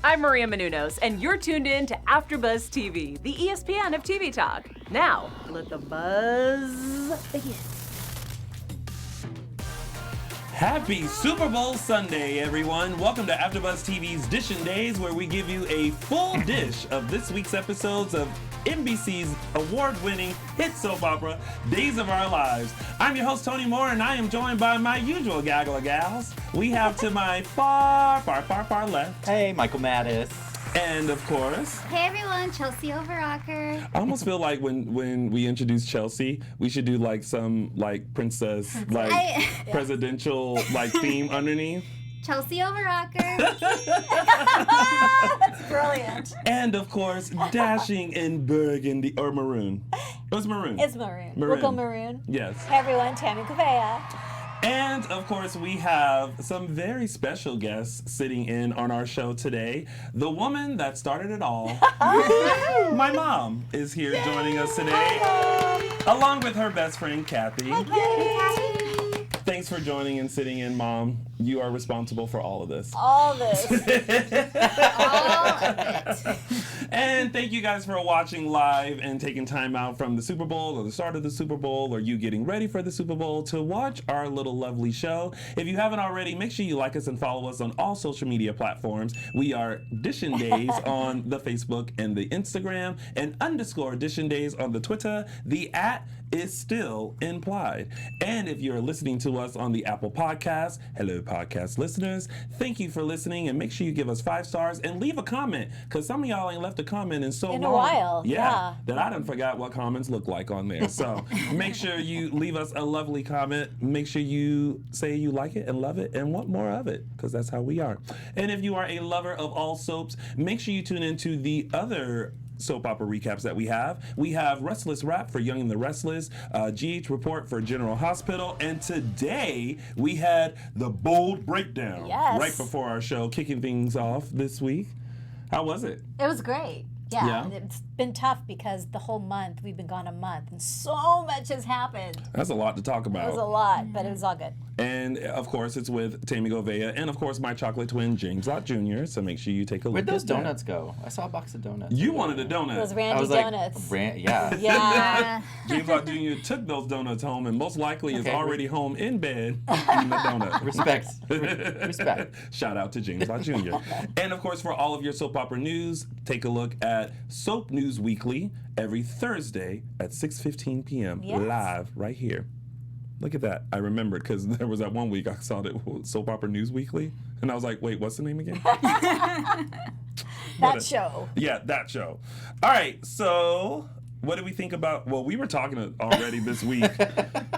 I'm Maria Menounos, and you're tuned in to AfterBuzz TV, the ESPN of TV talk. Now, let the buzz begin. Happy Super Bowl Sunday, everyone. Welcome to AfterBuzz TV's Dishin Days, where we give you a full dish of this week's episodes of NBC's award-winning hit soap opera, Days of Our Lives. I'm your host, Tony Moore, and I am joined by my usual gaggle of gals. We have to my far left. Hey, Michael Mattis. And, of course... Hey, everyone. Chelsie Overocker. I almost feel like when we introduce Chelsie, we should do, like, some, like, princess, like, presidential, like, theme underneath. Chelsie Overocker. That's brilliant. And, of course, dashing in burgundy, or maroon. It was maroon. It's maroon. We'll go maroon. Yes. Hey, everyone. Tami, Goveia. And, of course, we have some very special guests sitting in on our show today. The woman that started it all, my mom, is here joining us today, along with her best friend, Kathy. Hi, Thanks for joining and sitting in, Mom. You are responsible for all of this. All this. All of it. And thank you guys for watching live and taking time out from the Super Bowl or the start of the Super Bowl or you getting ready for the Super Bowl to watch our little lovely show. If you haven't already, make sure you like us and follow us on all social media platforms. We are Dishin Days on the Facebook and the Instagram and _Dishin Days on the Twitter. The @ is still implied. And if you're listening to us on the Apple Podcasts, hello podcast listeners, thank you for listening, and make sure you give us 5 stars and leave a comment, because some of y'all ain't left a comment in so long. In a while, yeah. That I done forgot what comments look like on there. So make sure you leave us a lovely comment. Make sure you say you like it and love it and want more of it, because that's how we are. And if you are a lover of all soaps, make sure you tune into the other soap opera recaps that we have. We have Restless Rap for Young and the Restless, GH Report for General Hospital, and today we had the Bold Breakdown right before our show, kicking things off this week. How was it? It was great. Yeah. It's been tough because the whole month, we've been gone a month, and so much has happened. That's a lot to talk about. It was a lot, but it was all good. And, of course, it's with Tami Goveia and, of course, my chocolate twin, James Lott Jr., so make sure you take a look Where'd those at that. donuts go? I saw a box of donuts. You wanted a donut. It was Randy I was Donuts. Like, yeah. Yeah. James Lott Jr. took those donuts home and most likely is already home in bed eating the donut. Respect. Respect. Shout out to James Lott Jr. And, of course, for all of your soap opera news, take a look at Soap News Weekly every Thursday at 6:15 p.m. live right here. Look at that. I remembered because there was that one week I saw that Soap Opera News Weekly, and I was like, wait, what's the name again? That show. Yeah, that show. All right, so what did we think about, well, we were talking already this week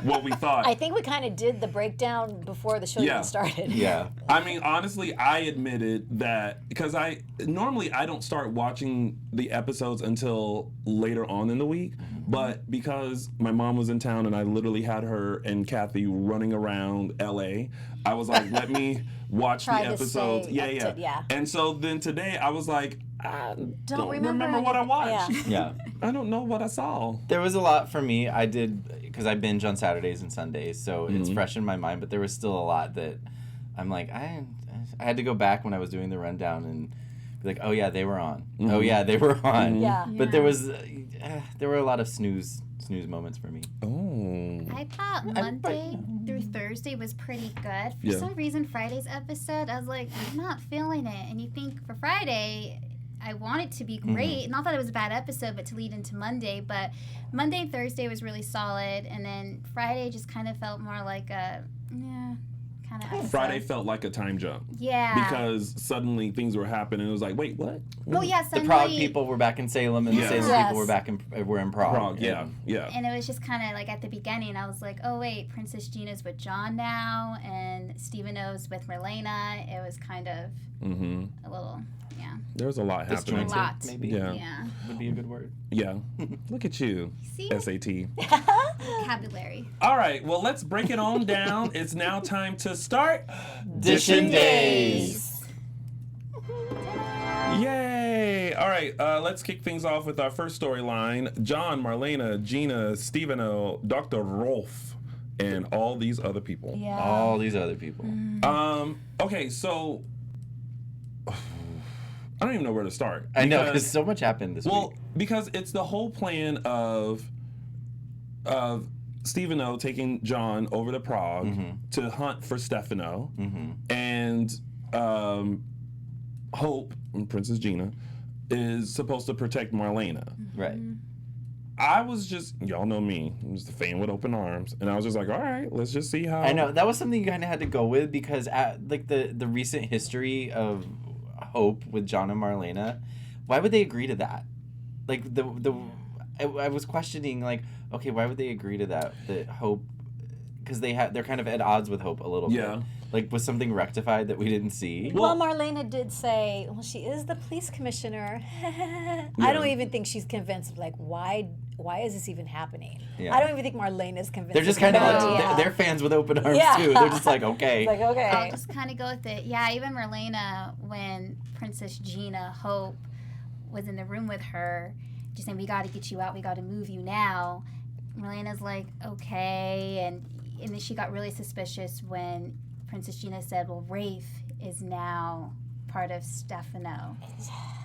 what we thought. I think we kind of did the breakdown before the show even started. Yeah. I mean, honestly, I admitted that because normally I don't start watching the episodes until later on in the week, but because my mom was in town and I literally had her and Kathy running around LA, I was like, let me watch the episodes. Yeah. And so then today I was like, I don't remember what I watched. Yeah. I don't know what I saw. There was a lot for me. I did, because I binge on Saturdays and Sundays, so it's fresh in my mind, but there was still a lot that I'm like, I had to go back when I was doing the rundown and be like, oh yeah, they were on. Oh yeah, they were on. Yeah. But there were a lot of snooze moments for me. Oh. I thought Monday through Thursday was pretty good. For some reason, Friday's episode, I was like, I'm not feeling it. And you think for Friday, I want it to be great. Not that it was a bad episode, but to lead into Monday. But Monday and Thursday was really solid. And then Friday just kind of felt more like a, kind of episode. Friday felt like a time jump. Yeah. Because suddenly things were happening. It was like, wait, what? Well, yeah, The suddenly... Prague people were back in Salem, and the Salem people were in Prague. Prague, yeah. And it was just kind of like at the beginning, I was like, oh, wait, Princess Gina's with John now, and Steveno's with Merlana. It was kind of a little, There was a lot happening. A lot. Maybe. Yeah. Would be a good word. Yeah. Look at you, See? SAT. Vocabulary. All right, well, let's break it on down. It's now time to start Dishin Days. Yay! All right, let's kick things off with our first storyline. John, Marlena, Gina, Steveno, Dr. Rolf, and all these other people. Yeah. All these other people. Okay, so I don't even know where to start. I know, because so much happened this week. Well, because it's the whole plan of Steveno taking John over to Prague to hunt for Stefano, and Hope, Princess Gina, is supposed to protect Merlana. Right. I was just, y'all know me, I'm just a fan with open arms, and I was just like, all right, let's just see how. I know, that was something you kind of had to go with, because the recent history of Hope with John and Merlana, why would they agree to that? Like, I was questioning, like, okay, why would they agree to that Hope, because they're kind of at odds with Hope a little bit. Like, was something rectified that we didn't see? Well, Merlana did say, well, she is the police commissioner. I don't even think she's convinced, like, why is this even happening? Yeah. I don't even think Marlena's convinced. They're just kind of like, they're fans with open arms, too. They're just like, okay. Like, okay. I'll just kind of go with it. Yeah, even Merlana, when Princess Gina, Hope, was in the room with her, just saying, we got to get you out, we got to move you now. Merlana's like, okay. And then she got really suspicious when Princess Gina said, well, Rafe is now part of Stefano.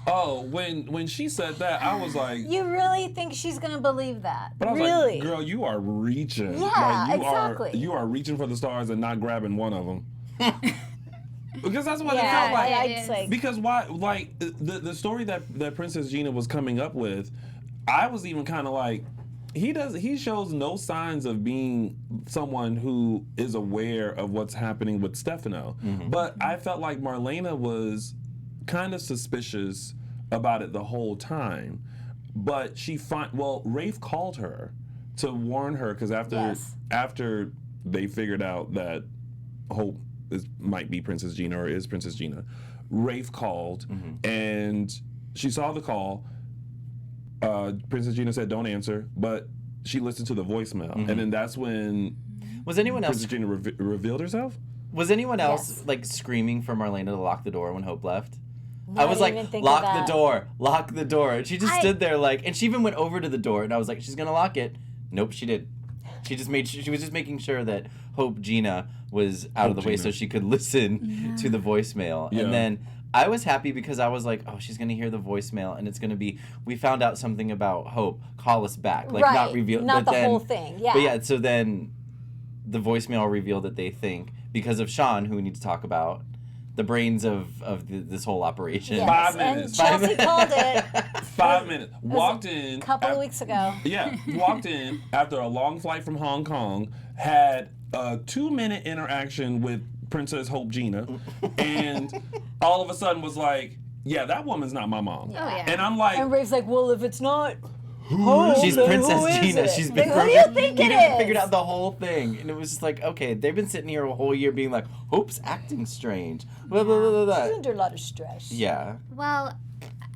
Oh, when she said that, I was like... You really think she's going to believe that? But I was really? like, girl, you are reaching. Yeah, like, exactly. You are reaching for the stars and not grabbing one of them. Because that's what it felt like. I'd say. Because why, like, the story that Princess Gina was coming up with, I was even kind of like, he shows no signs of being someone who is aware of what's happening with Stefano. But I felt like Merlana was kind of suspicious about it the whole time. But Rafe called her to warn her, because after they figured out that Hope might be Princess Gina or is Princess Gina, Rafe called and she saw the call. Princess Gina said, don't answer, but she listened to the voicemail. And then that's when Princess Gina revealed herself? Was anyone else, like, screaming for Merlana to lock the door when Hope left? I was like, lock the door. And she just stood there, like, and she even went over to the door, and I was like, she's going to lock it. Nope, she did. She was just making sure that Hope Gina was out of the way so she could listen to the voicemail. Yeah. And then I was happy because I was like, oh, she's going to hear the voicemail, and it's going to be, we found out something about Hope, call us back. Like, right. not reveal. Not the whole thing, yeah. But yeah, so then the voicemail revealed that they think, because of Shawn, who we need to talk about, the brains of this whole operation. Yes. 5 minutes. And Chelsie called it. 5 minutes. Walked in. A couple of weeks ago. Yeah, walked in after a long flight from Hong Kong, had a 2-minute interaction with Princess Hope Gina, and all of a sudden was like, yeah, that woman's not my mom. Oh, yeah. And I'm like... And Rafe's like, well, if it's not Hope, she's then Princess who is Gina. it? She's been Who do you think it is? figured out the whole thing, and it was just like, okay, they've been sitting here a whole year being like, Hope's acting strange. Blah, blah, blah, blah, blah. She's under a lot of stress. Yeah. Well,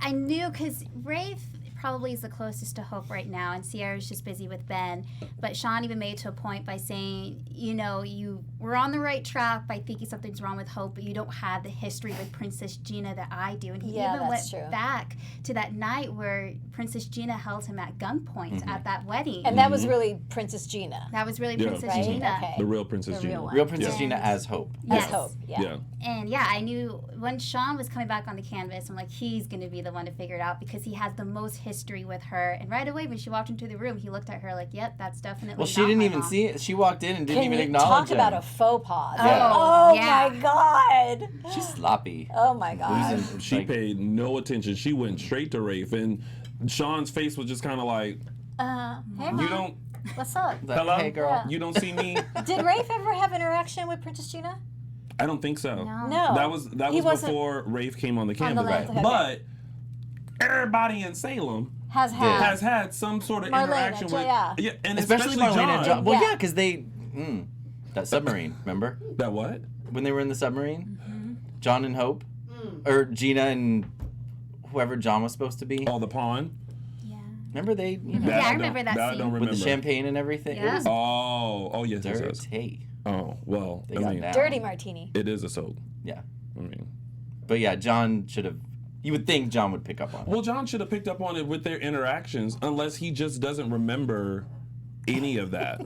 I knew, because Rafe probably is the closest to Hope right now, and Sierra's just busy with Ben. But Shawn even made it to a point by saying, you know, you were on the right track by thinking something's wrong with Hope, but you don't have the history with Princess Gina that I do. And he even went back to that night where Princess Gina held him at gunpoint at that wedding. And that was really Princess Gina. That was really Princess right? Gina. Okay. The real Princess Gina. Real Princess Gina as Hope. As Hope, Yeah. And yeah, I knew when Shawn was coming back on the canvas, I'm like, he's going to be the one to figure it out because he has the most history with her. And right away, when she walked into the room, he looked at her like, yep, that's definitely Well, she not didn't my even mom. see it. She walked in and didn't even acknowledge Talk him. about a faux pas. Yeah. Oh Yeah. my God. She's sloppy. Oh my God. She paid no attention. She went straight to Rafe, and Shawn's face was just kind of like, Hey, you Mom. don't... What's up? Hello? Hey, girl. You don't see me? Did Rafe ever have interaction with Princess Gina? I don't think so. No. That was He wasn't before Rafe came on the on canvas. the left. Okay. But everybody in Salem Has had. has had some sort of Marlena, interaction with... yeah. And Especially Marlena John. and John. Well, Yeah. yeah, because they... that submarine, remember? That what? When they were in the submarine? John and Hope? Or Gina and whoever John was supposed to be? Oh, the pawn? Yeah. Remember they... You know, That I don't- remember that I scene. don't remember. with the champagne and everything? Yeah. It was Oh, yes, yes, yes. dirty. Oh, well, They I got mean, down. Dirty martini. it is a soap. Yeah. I mean... But yeah, John should have... You would think John would pick up on it. Well, John should have picked up on it with their interactions, unless he just doesn't remember any of that.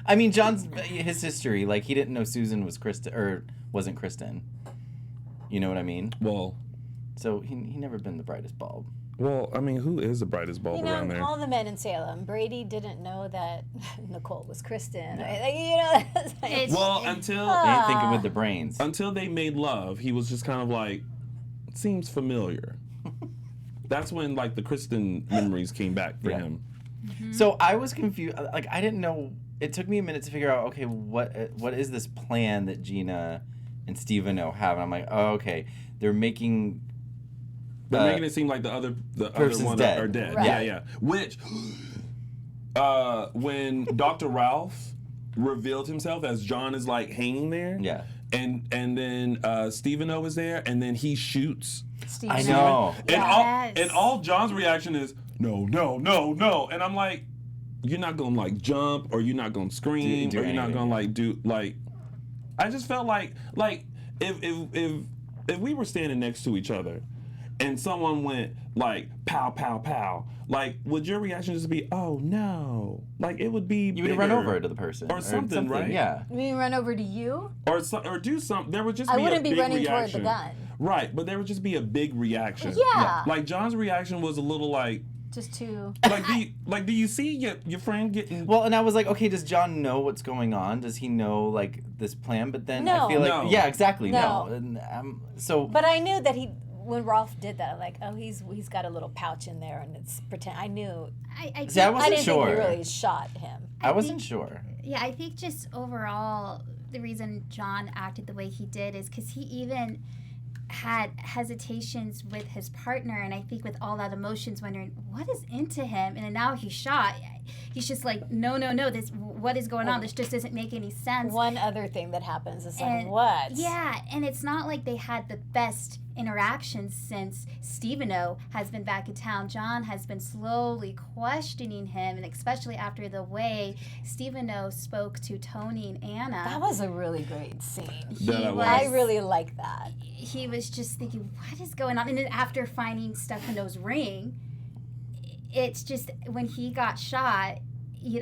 I mean, his history, like, he didn't know Susan was Kristen, or wasn't Kristen. You know what I mean? Well, So he never been the brightest bulb. Well, I mean, who is the brightest bulb around there? All the men in Salem. Brady didn't know that Nicole was Kristen. Until They ain't thinking with the brains. Until they made love, he was just kind of like, seems familiar. That's when like the Kristen memories came back for him. Mm-hmm. So I was confused. Like I didn't know. It took me a minute to figure out. Okay, what is this plan that Gina and Steveno have? And I'm like, oh, okay, they're making. They're making it seem like the other one dead. are dead. Right. Yeah. Which, when Dr. Ralph revealed himself as John is like hanging there. Yeah. And then Steveno is there, and then he shoots. I know. And all John's reaction is no, and I'm like, you're not gonna like jump, or you're not gonna scream, or you're not gonna like do like. I just felt like if we were standing next to each other, and someone went like pow pow pow, like would your reaction just be oh no? Like it would be you would run over to the person or something, right? Yeah. You mean run over to you? Or do something. There would just I be wouldn't a be big running reaction. toward the gun. Right, but there would just be a big reaction. Yeah. Like John's reaction was a little like. Just to. Do you see your friend getting? Well, and I was like, okay, does John know what's going on? Does he know like this plan? But then No. I feel like, No. yeah, exactly, No. And, so. But I knew that when Rolf did that, I'm like, oh, he's got a little pouch in there, and it's pretend. I knew. See, I wasn't didn't sure. think he really shot him. I wasn't sure. Yeah, I think just overall, the reason John acted the way he did is because he even had hesitations with his partner, and I think with all that emotions, wondering what is into him, and then now he's shot. He's just like, no, this what is going on? This just doesn't make any sense. One other thing that happens is like, And- what? Yeah, and it's not like they had the best interactions since Steveno has been back in town. John has been slowly questioning him, and especially after the way Steveno spoke to Tony and Anna. That was a really great scene. I I really like that. He was just thinking, what is going on? And then after finding Stefano's ring, it's just when he got shot,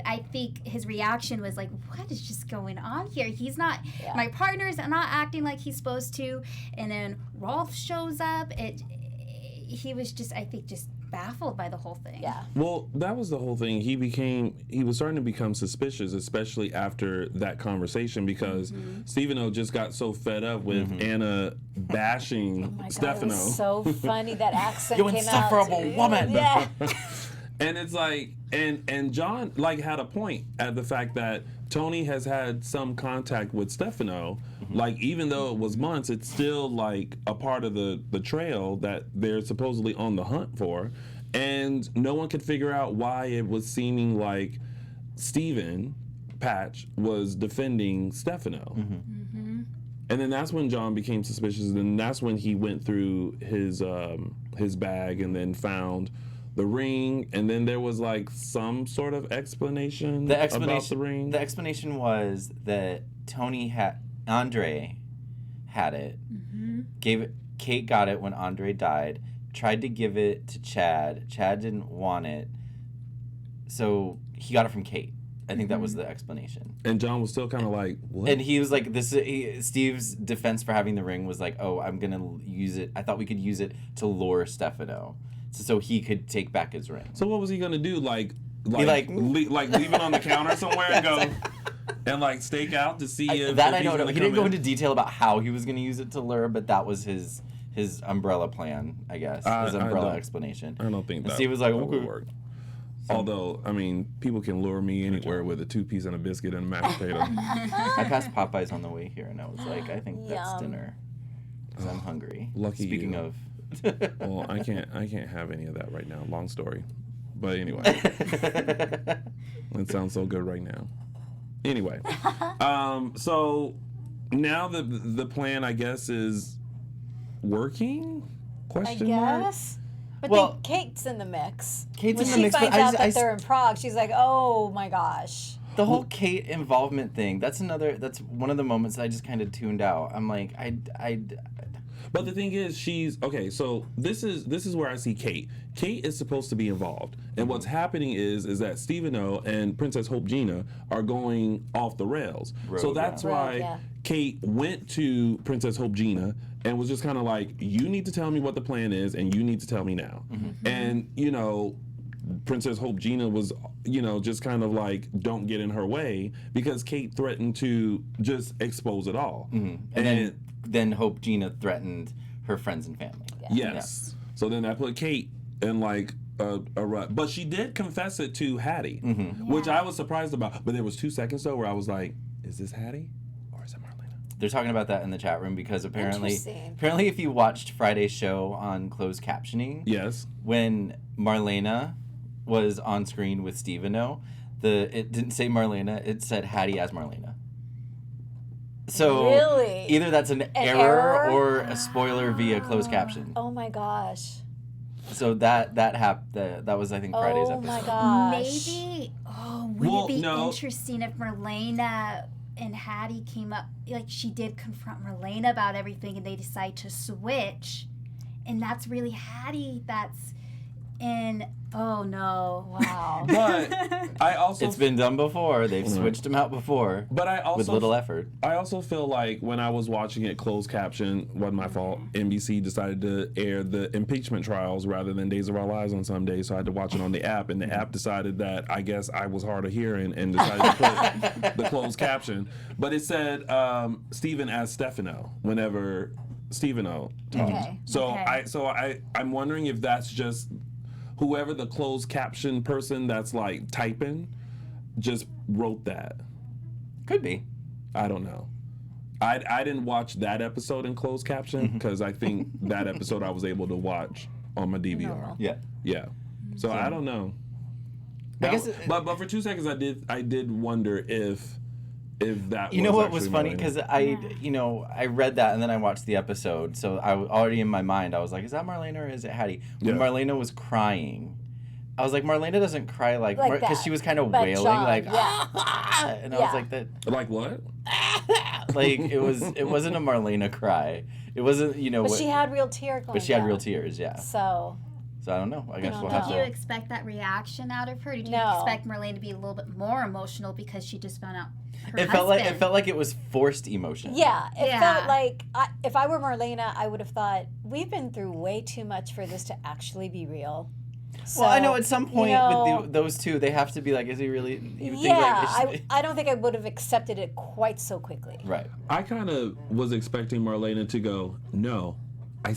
I think his reaction was like, what is just going on here? He's not, my partner's not acting like he's supposed to. And then Rolf shows up. He was just, I think, just baffled by the whole thing. Yeah. Well, that was the whole thing. He was starting to become suspicious, especially after that conversation, because Steveno just got so fed up with Anna bashing Oh my God, Stefano. it was so funny that accent You came insufferable out. woman. Yeah. And it's like, and John like had a point at the fact that Tony has had some contact with Stefano. Like even though it was months, it's still like a part of the trail that they're supposedly on the hunt for, and no one could figure out why it was seeming like Steven Patch was defending Stefano. And then that's when John became suspicious, and that's when he went through his bag and then found the ring, and then there was like some sort of explanation about the ring. The explanation was that Andre had it, gave it. Kate got it when Andre died. Tried to give it to Chad. Chad didn't want it, so he got it from Kate. I think that was the explanation. And John was still kind of like, what? And he was like, Steve's defense for having the ring was like, oh, I'm gonna use it. I thought we could use it to lure Stefano, so he could take back his ring. So what was he gonna do? Like like leave it on the counter somewhere and go and like stake out to see if that if I don't know. he's He gonna didn't come go in? into detail about how he was gonna use it to lure, but that was his umbrella plan, I guess. His umbrella explanation. I don't think And that. Steve was like, that would okay. work. Although, I mean, people can lure me anywhere with a 2-piece and a biscuit and a mashed potato. I passed Popeyes on the way here, and I was like, I think that's Yum. dinner, because I'm hungry. Lucky Speaking you. of. Well, I can't have any of that right now. Long story. But anyway. It sounds so good right now. Anyway. So now the plan, I guess, is working? Question mark? guess. But Well, then Kate's in the mix. Kate's when in the she mix, but finds I out just- that they're in Prague, she's like, oh my gosh. The whole Kate involvement thing, that's one of the moments that I just kind of tuned out. I'm like, But the thing is, so this is where I see Kate. Kate is supposed to be involved. And what's happening is that Steveno and Princess Hope Gina are going off the rails. So that's why Kate went to Princess Hope Gina and was just kind of like, you need to tell me what the plan is and you need to tell me now. And, Princess Hope Gina was, just kind of like, don't get in her way, because Kate threatened to just expose it all. And then Hope Gina threatened her friends and family. Yes. So then that put Kate in like a rut. But she did confess it to Hattie, which I was surprised about. But there was 2 seconds though where I was like, is this Hattie or is it Merlana? They're talking about that in the chat room because apparently if you watched Friday's show on closed captioning, yes, when Merlana was on screen with Steveno, it didn't say Merlana, it said Hattie as Merlana. So really? Either that's an error or a spoiler via closed caption. Oh my gosh. So that was I think Friday's episode. Oh my gosh. Maybe. Would it be interesting if Merlana and Hattie came up, like she did confront Merlana about everything, and they decide to switch, and that's really Hattie that's in. Oh no! Wow. But I also it's been done before. They've switched them out before. But I also with little effort. I also feel like when I was watching it closed caption, wasn't my fault. NBC decided to air the impeachment trials rather than Days of Our Lives on some days, so I had to watch it on the app. And the app decided that I guess I was hard of hearing and decided to put the closed caption. But it said Steven as Stefano whenever Steveno talked. Okay. So I'm wondering if that's just whoever the closed caption person that's like typing just wrote that. Could be. I don't know. I didn't watch that episode in closed caption because I think that episode I was able to watch on my DVR. Yeah. So I don't know. But for 2 seconds I did wonder if that you know was what was funny Merlana. because I read that and then I watched the episode, so I was already in my mind I was like, is that Merlana or is it Hattie? When Merlana was crying, I was like, Marlena doesn't cry like because she was kind of wailing John, and I was like that. Like what? Like it wasn't a Marlena cry. It wasn't But she had real tears going. But she had real tears, yeah. So I don't know. I guess we'll have Did you to. expect that reaction out of her? Did you No. expect Merlana to be a little bit more emotional because she just found out her It felt like it was forced emotion. yeah, it Yeah. felt like if I were Merlana, I would have thought we've been through way too much for this to actually be real. So, Well, I know at some point with those two, they have to be like, is he really? I don't think I would have accepted it quite so quickly. Right. I kind of was expecting Marlena to go, no, I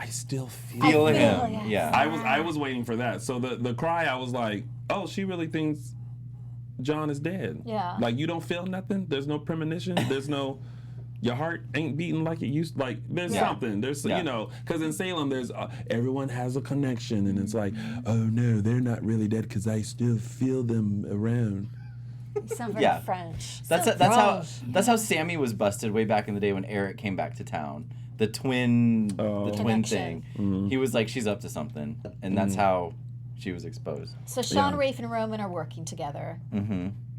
still feel him. Yeah. I was waiting for that. So the cry, I was like, oh, she really thinks John is dead. Yeah. Like, you don't feel nothing? There's no premonition? There's no, your heart ain't beating like it used, like, there's something. There's, because in Salem, there's, everyone has a connection, and it's like, oh no, they're not really dead because I still feel them around. Sound very French. That's how Sammy was busted way back in the day when Eric came back to town. The twin thing. Mm-hmm. He was like, she's up to something, and that's how she was exposed. So Shawn, Rafe, and Roman are working together,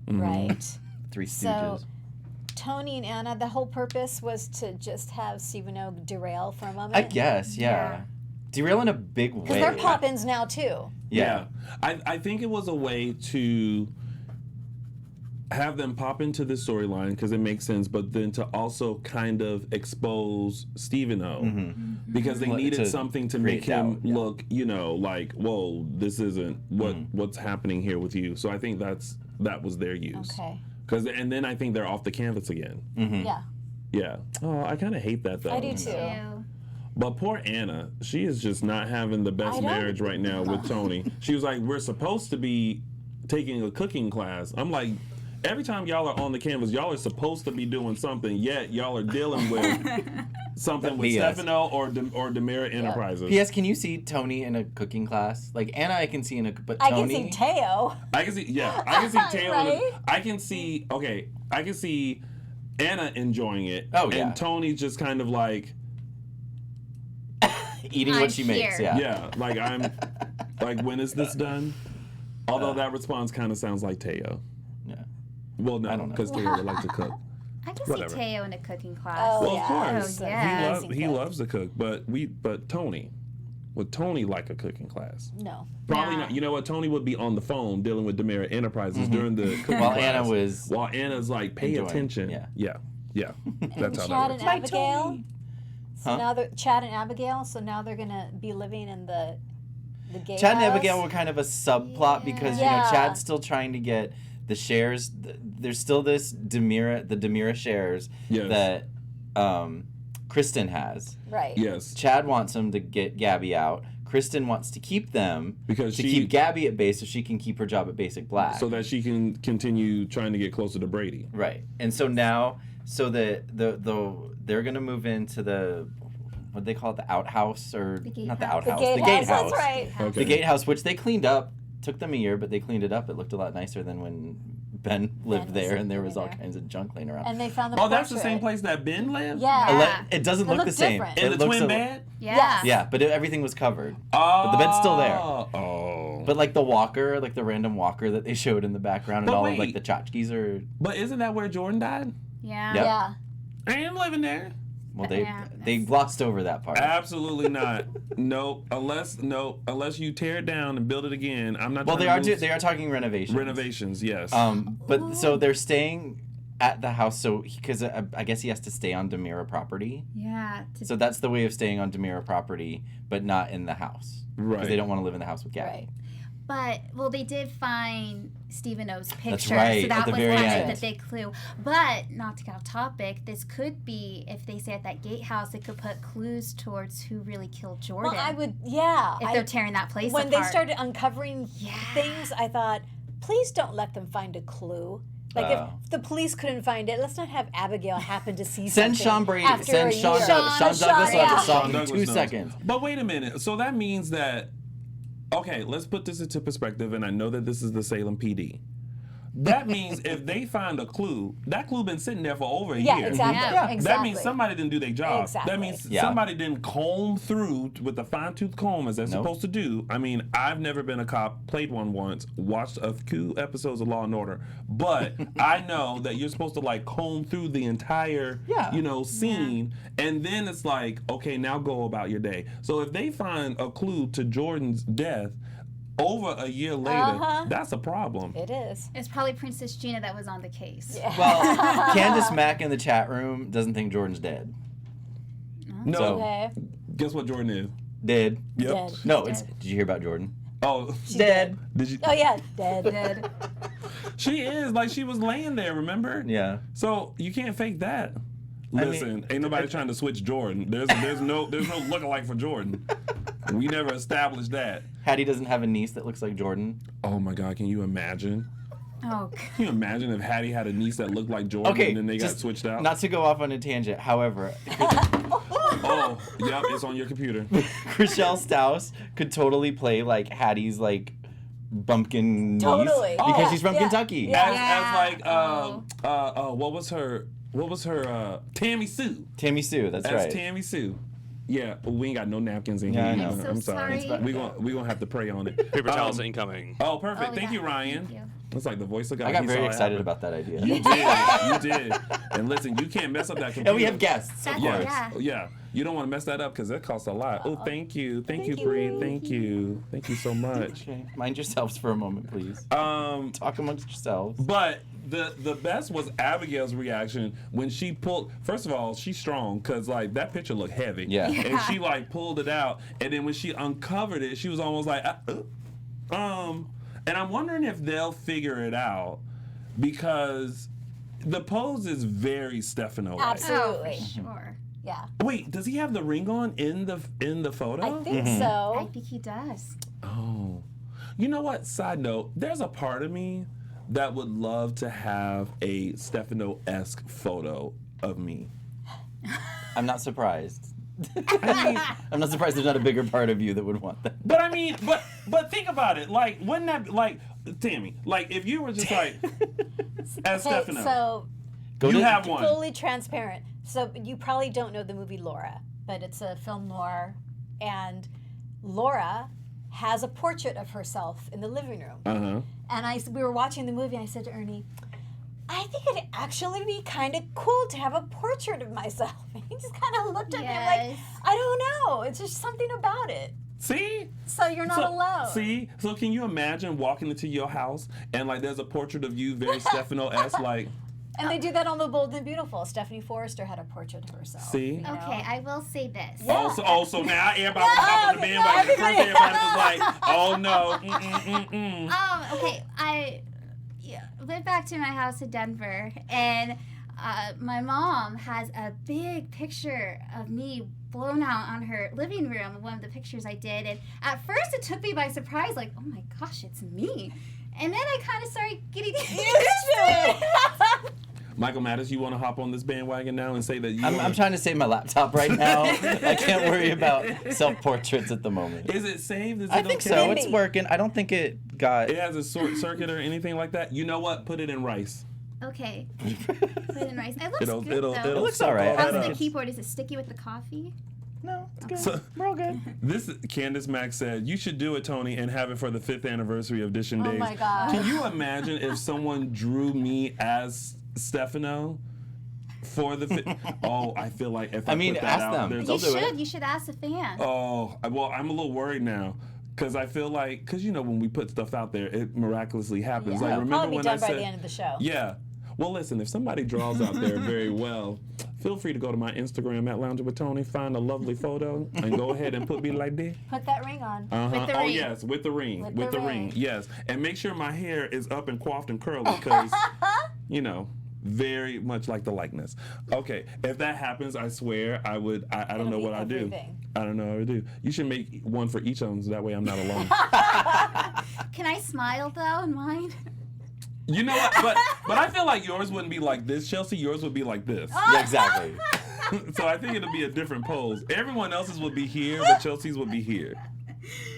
right? Three Stooges. So Tony and Anna, the whole purpose was to just have Steveno derail for a moment. I guess, yeah. Derail in a big way. Because they're pop-ins now too. Yeah. I think it was a way to have them pop into the storyline because it makes sense, but then to also kind of expose Steveno because they needed something to make him look, like, whoa, this isn't what's happening here with you. So I think that was their use. Okay. And then I think they're off the canvas again. Yeah. Yeah. Oh, I kind of hate that though. I do too. But poor Anna, she is just not having the best marriage right now with Tony. She was like, we're supposed to be taking a cooking class. I'm like, every time y'all are on the canvas, y'all are supposed to be doing something, yet y'all are dealing with something with Stefano or Demira Enterprises. P.S. Can you see Tony in a cooking class? Like Anna, I can see but I Tony. can see Teo. I can see Teo. Right? I can see Anna enjoying it. Oh, yeah. And Tony's just kind of like eating what she makes. Yeah. Yeah. Like I'm like, when is this done? Although that response kind of sounds like Teo. Yeah. Well, no, I don't know. because Teo would like to cook. I can Whatever. see Teo in a cooking class. Oh, Well, yeah. of course. Oh, yeah. He loves to cook, but Tony, would Tony like a cooking class? No. Probably Nah. not. You know what? Tony would be on the phone dealing with Demira Enterprises during the cooking While class. Anna was While Anna's like, pay enjoying, attention. yeah. Yeah. That's how Chad that and works. Abigail. So Huh? now they're Chad and Abigail. So now they're gonna be living in the gay Chad and house. Abigail were kind of a subplot because you know Yeah. Chad's still trying to get the shares. There's still this Demira shares Yes. that Kristen has. Right. Yes. Chad wants him to get Gabi out. Kristen wants to keep them Because to she- keep Gabi at base so she can keep her job at Basic Black. So that she can continue trying to get closer to Brady. Right. And so now, they're gonna move into the what they call it, the outhouse or The not the gatehouse. outhouse, The the gatehouse. gatehouse. That's right. Okay. The gatehouse, which they cleaned up, took them a year, but they cleaned it up. It looked a lot nicer than when Ben lived was there, and there living was all there. kinds of junk laying around. And they found the Oh, that's the portrait. same place that Ben lived? Yeah. It doesn't It look the looked same. different. In It the looks twin a- bed? Yeah. Yeah, but everything was covered. Oh. But the bed's still there. Oh. But like the walker, like the random walker that they showed in the background, and But all of wait. like the tchotchkes are. But isn't that where Jordan died? Yeah. Yep. Yeah. I am living there. Well, Yeah, they glossed over that part. Absolutely not. Nope. Unless you tear it down and build it again. I'm not. Well, trying to they are talking renovations. renovations. Yes. But so they're staying at the house, so because I guess he has to stay on Demira property. Yeah. So that's the way of staying on Demira property, but not in the house. Right. Because they don't want to live in the house with Gabi. Right. But well, they did find Steveno's picture, right, so at that the was very kind of end. the big clue. But not to get off topic, this could be if they say at that gatehouse, it could put clues towards who really killed Jordan. Well, I would. Yeah. if they're tearing that place when apart. they started uncovering Yeah. things, I thought, please don't let them find a clue. Like Oh. if the police couldn't find it, let's not have Abigail happen to see Send something Shawn Brady. after Send a Shawn, year. Shawn Douglas yeah. on the song Shawn in Douglas 2 knows. seconds. But wait a minute. So that means that, okay, let's put this into perspective, and I know that this is the Salem PD. That means if they find a clue, that clue been sitting there for over a Yeah, year. exactly. Yeah. Exactly. That means somebody didn't do their job. Exactly. That means Yeah. somebody didn't comb through with a fine-tooth comb as they're Nope. supposed to do. I mean, I've never been a cop, played one once, watched a few episodes of Law and Order, but I know that you're supposed to like comb through the entire, Yeah. scene, and then it's like, okay, now go about your day. So if they find a clue to Jordan's death over a year later, that's a problem. It is. it's probably Princess Gina that was on the case. Yeah. Well, Candace Mack in the chat room doesn't think Jordan's dead. No, So- Okay. guess what Jordan is? Dead. Yep. Dead. No, it's. Did you hear about Jordan? Oh, Dead. did you? Oh yeah, dead. Dead. She is like she was laying there. Remember? Yeah. So you can't fake that. I mean- Listen, ain't nobody trying to switch Jordan. There's no lookalike for Jordan. We never established that. Hattie doesn't have a niece that looks like Jordan. Oh my God, can you imagine? Oh. Can you imagine if Hattie had a niece that looked like Jordan Okay, and then they got just switched out? Not to go off on a tangent, however, Oh, yep, it's on your computer. Rochelle Staus could totally play like Hattie's like bumpkin niece Totally. because Yeah, she's from yeah. Kentucky. Yeah. As like Oh. what was her Tammy Sue. Tammy Sue, that's As right. Tammy Sue. Yeah, but we ain't got no napkins in Yeah, I here. know. I'm so I'm sorry. sorry. We gonna have to pray on it. Paper towels incoming. Oh, perfect. Oh, Thank yeah. you, Ryan. Thank you. It's like the voice of God. I got He very saw it excited happen. about that idea. You did. You did. And listen, you can't mess up that computer. And we have guests, of That's- course. yeah. Yeah. You don't want to mess that up because that costs a lot. Oh, thank you. Thank you, Thank Bree. you. Thank you. Thank you so much. Okay, mind yourselves for a moment, please. Talk amongst yourselves. But the best was Abigail's reaction when she pulled. First of all, she's strong because like that picture looked heavy. Yeah. And she like pulled it out, and then when she uncovered it, she was almost like, And I'm wondering if they'll figure it out because the pose is very Stefano. Absolutely. Oh, for sure. Yeah. Wait, does he have the ring on in the photo? I think I so. think he does. Oh. You know what? Side note, there's a part of me that would love to have a Stefano-esque photo of me. I'm not surprised. I mean, I'm not surprised there's not a bigger part of you that would want that. but I mean, but think about it. Like, wouldn't that like Tammy? Like, if you were just like as Hey, Stefano, so Go you to- have one. fully transparent. So you probably don't know the movie Laura, but it's a film noir, and Laura has a portrait of herself in the living room. Uh-huh. And we were watching the movie, and I said to Ernie, I think it'd actually be kind of cool to have a portrait of myself. And he just kind of looked at me like, I don't know. It's just something about it. See? So you're not alone. See? So can you imagine walking into your house and like there's a portrait of you very Stefano-esque like... And they do that on The Bold and Beautiful. Stephanie Forrester had a portrait of herself. See? Okay, I will say this. Yeah. So now everybody was hopping on the bandwagon. First everybody was like, oh no. Okay, I went back to my house in Denver, and my mom has a big picture of me blown out on her living room, one of the pictures I did. And at first it took me by surprise, like, oh my gosh, it's me. And then I kind of started getting used to it. Michael Mattis, you want to hop on this bandwagon now and say that you... I'm trying to save my laptop right now. I can't worry about self-portraits at the moment. Is it saved? Is I it think okay? so. It's working. I don't think it got... It has a circuit or anything like that? You know what? Put it in rice. Okay. Put it in rice. It looks good, though. It looks all right. How's the keyboard? Is it sticky with the coffee? No, it's good. So, we're all good. This Candace Mack said, you should do it, Tony, and have it for the 5th anniversary of Dishin Days. Oh my God. Can you imagine if someone drew me as Stefano for the Oh, I feel like if I mean, put that ask out, them. there's... They'll do it. You should ask the fans. Oh, well, I'm a little worried now. Because I feel like, because you know when we put stuff out there, it miraculously happens. Yeah. Like, It'll remember probably when be I done by said... the end of the show. Yeah. Well, listen, if somebody draws out there very well, feel free to go to my Instagram at Lounging with Tony, find a lovely photo, and go ahead and put me like this. Put that ring on. With the Oh, ring. yes, with the ring. With the ring. ring. Yes. And make sure my hair is up and coiffed and curly because, you know, very much like the likeness. Okay, if that happens, I swear I would, I don't know what I do. I don't know what I would do. You should make one for each of them so that way I'm not alone. Can I smile, though, in mine? You know what? But I feel like yours wouldn't be like this, Chelsie. Yours would be like this. Yeah, exactly. So I think it'll be a different pose. Everyone else's would be here, but Chelsea's would be here.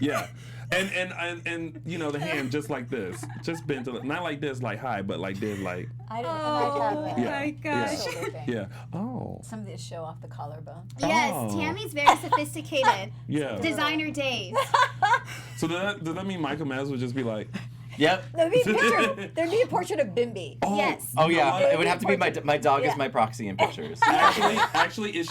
Yeah. And you know, the hand just like this. Just bent to, not like this, like high, but like this, like. Oh my gosh. Yeah. Oh. Some of these show off the collarbone. Yes, Oh. Tammy's very sophisticated. Yeah. Designer days. So does that mean Michael Maz would just be like, Yep. There'd be a portrait of Bimby. oh, Yes. Oh you know yeah, what? it would have to be my dog is my proxy in pictures. Actually, it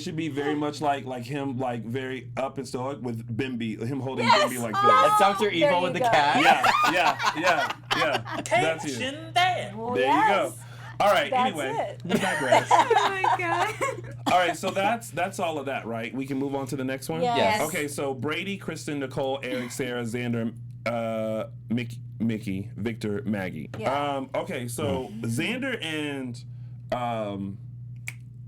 should be very much like him, like very up and stoic with Bimby, him holding Bimby like this. Like Dr. Evil There with the you go. cat. Yeah. That's you. There you go. All right. That's anyway, it. we digress. Oh my god. All right. So that's all of that, right? We can move on to the next one. Yes. Okay. So Brady, Kristen, Nicole, Eric, Sarah, Xander, Mickey, Victor, Maggie. Yeah. Okay. So Xander and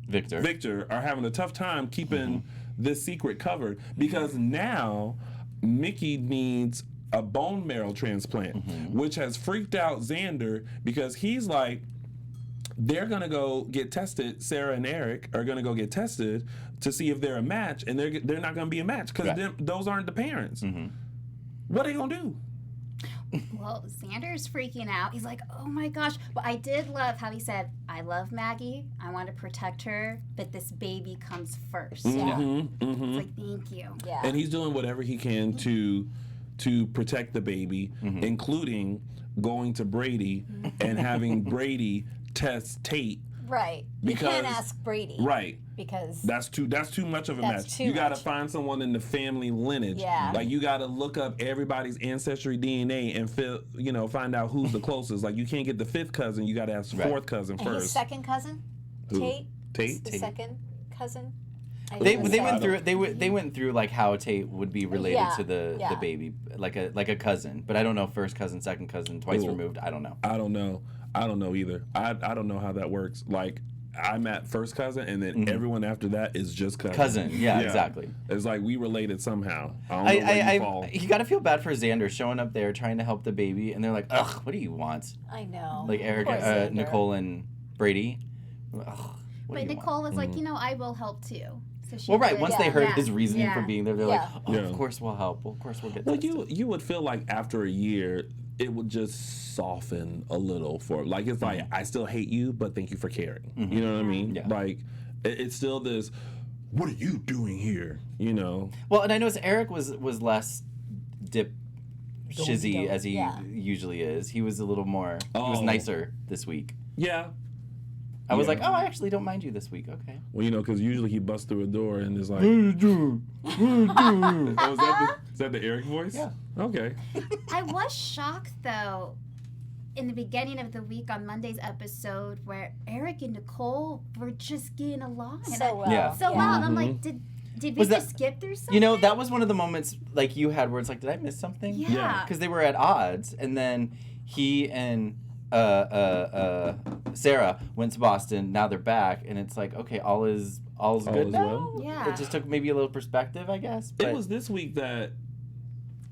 Victor are having a tough time keeping this secret covered because now Mickey needs a bone marrow transplant, which has freaked out Xander because he's like, they're going to go get tested. Sarah and Eric are going to go get tested to see if they're a match, and they're not going to be a match because those aren't the parents. What are they going to do? Well, Xander's freaking out. He's like, oh my gosh. But I did love how he said, I love Maggie. I want to protect her, but this baby comes first. It's like, thank you. Yeah. And he's doing whatever he can to protect the baby, including going to Brady and having Brady test Tate. Right. Because, you can't ask Brady. Right. Because that's too much of a that's match. too You got to much. find someone in the family lineage. Yeah. Like you got to look up everybody's ancestry DNA and find out who's the closest. Like you can't get the 5th cousin. You got to ask the 4th cousin and first. his second cousin, Who? Tate. Tate? The second cousin. They went through like how Tate would be related to the Yeah. baby, like a cousin. But I don't know first cousin, second cousin, twice removed. I don't know. I don't know either. I don't know how that works. Like I'm at first cousin, and then everyone after that is just cousin. Yeah, exactly. It's like we related somehow. I don't know where you fall. You got to feel bad for Xander showing up there trying to help the baby, and they're like, ugh, what do you want? I know. Like Eric, Poor Xander. Nicole, and Brady. Ugh, what But do you Nicole want? was like, I will help too. So she Well, right. did. Once they heard his reasoning for being there, they're like, oh, Yeah. of course we'll help. Well, of course we'll get Well, tested. you would feel like after a year, it would just soften a little for like it's like I still hate you, but thank you for caring. You know what I mean? Yeah. Like it's still this. What are you doing here? You know. Well, and I noticed Eric was less shizzy as he Yeah. usually is. He was a little more. He was Oh. nicer this week. Yeah. I was Yeah. like, oh, I actually don't mind you this week. Okay. Well, you know, because usually he busts through a door and is like, Oh, is that the Eric voice? Yeah. Okay. I was shocked though in the beginning of the week on Monday's episode where Eric and Nicole were just getting along. And So well. Yeah. So well. And I'm like, did Was we that- just skip through something? You know, that was one of the moments like you had where it's like, did I miss something? Yeah. Because they were at odds, and then he and Sarah went to Boston. Now they're back, and it's like, okay, all's good is now. well. Yeah. It just took maybe a little perspective, I guess. But It was this week that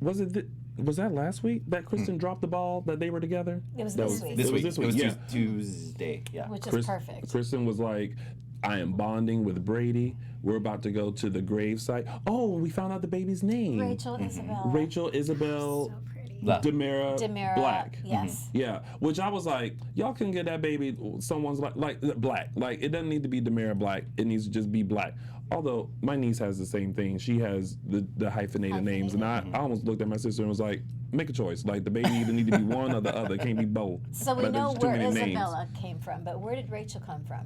was that last week that Kristen dropped the ball that they were together? It was That this was- week. this It was week. this It was week, yeah. Tuesday. Yeah. Which is perfect. Kristen was like, I am bonding with Brady. We're about to go to the gravesite. Oh, we found out the baby's name. Rachel Isabella. Rachel Isabel So pretty. Love. Demera Black. Yes. Yeah, which I was like, y'all can get that baby someone's like Black. Like, it doesn't need to be Demera Black. It needs to just be Black. Although my niece has the same thing. She has the hyphenated names, and I almost looked at my sister and was like, make a choice. Like, the baby either need to be one or the other. It can't be both. So we But know there's too where many names. Isabella came from, but where did Rachel come from?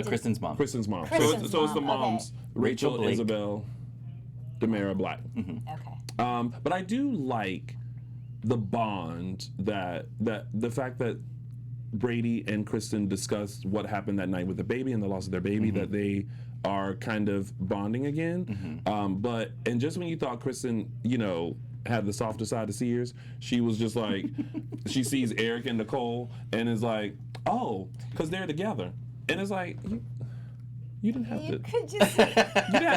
Kristen's mom. Kristen's mom. Kristen's so it's the mom, okay. moms. Rachel Blake. Isabel, Demera Black. Okay. But I do like the bond that the fact that Brady and Kristen discussed what happened that night with the baby and the loss of their baby, that they are kind of bonding again. But just when you thought Kristen, you know, had the softer side of Sears, she was just like, she sees Eric and Nicole and is like, oh, because they're together. And it's like, you didn't have You to. could just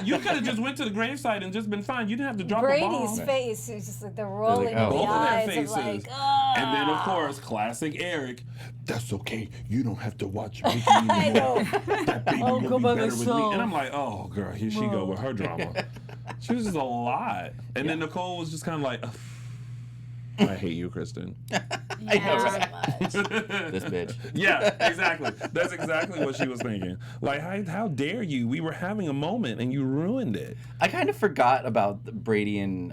You could have just went to the gravesite and just been fine. You didn't have to drop a Brady's bomb. face is just like the rolling oh. of the Both of their eyes faces. of like, oh. And then, of course, classic Eric. That's okay. You don't have to watch Mickey I know. That baby I'll will go be by better with me. myself. And I'm like, oh, girl, here she go with her drama. She was just a lot. And then Nicole was just kind of like, I hate you, Kristen. I know, right? So much. This bitch. Yeah, exactly. That's exactly what she was thinking. Like, how dare you? We were having a moment and you ruined it. I kind of forgot about Brady and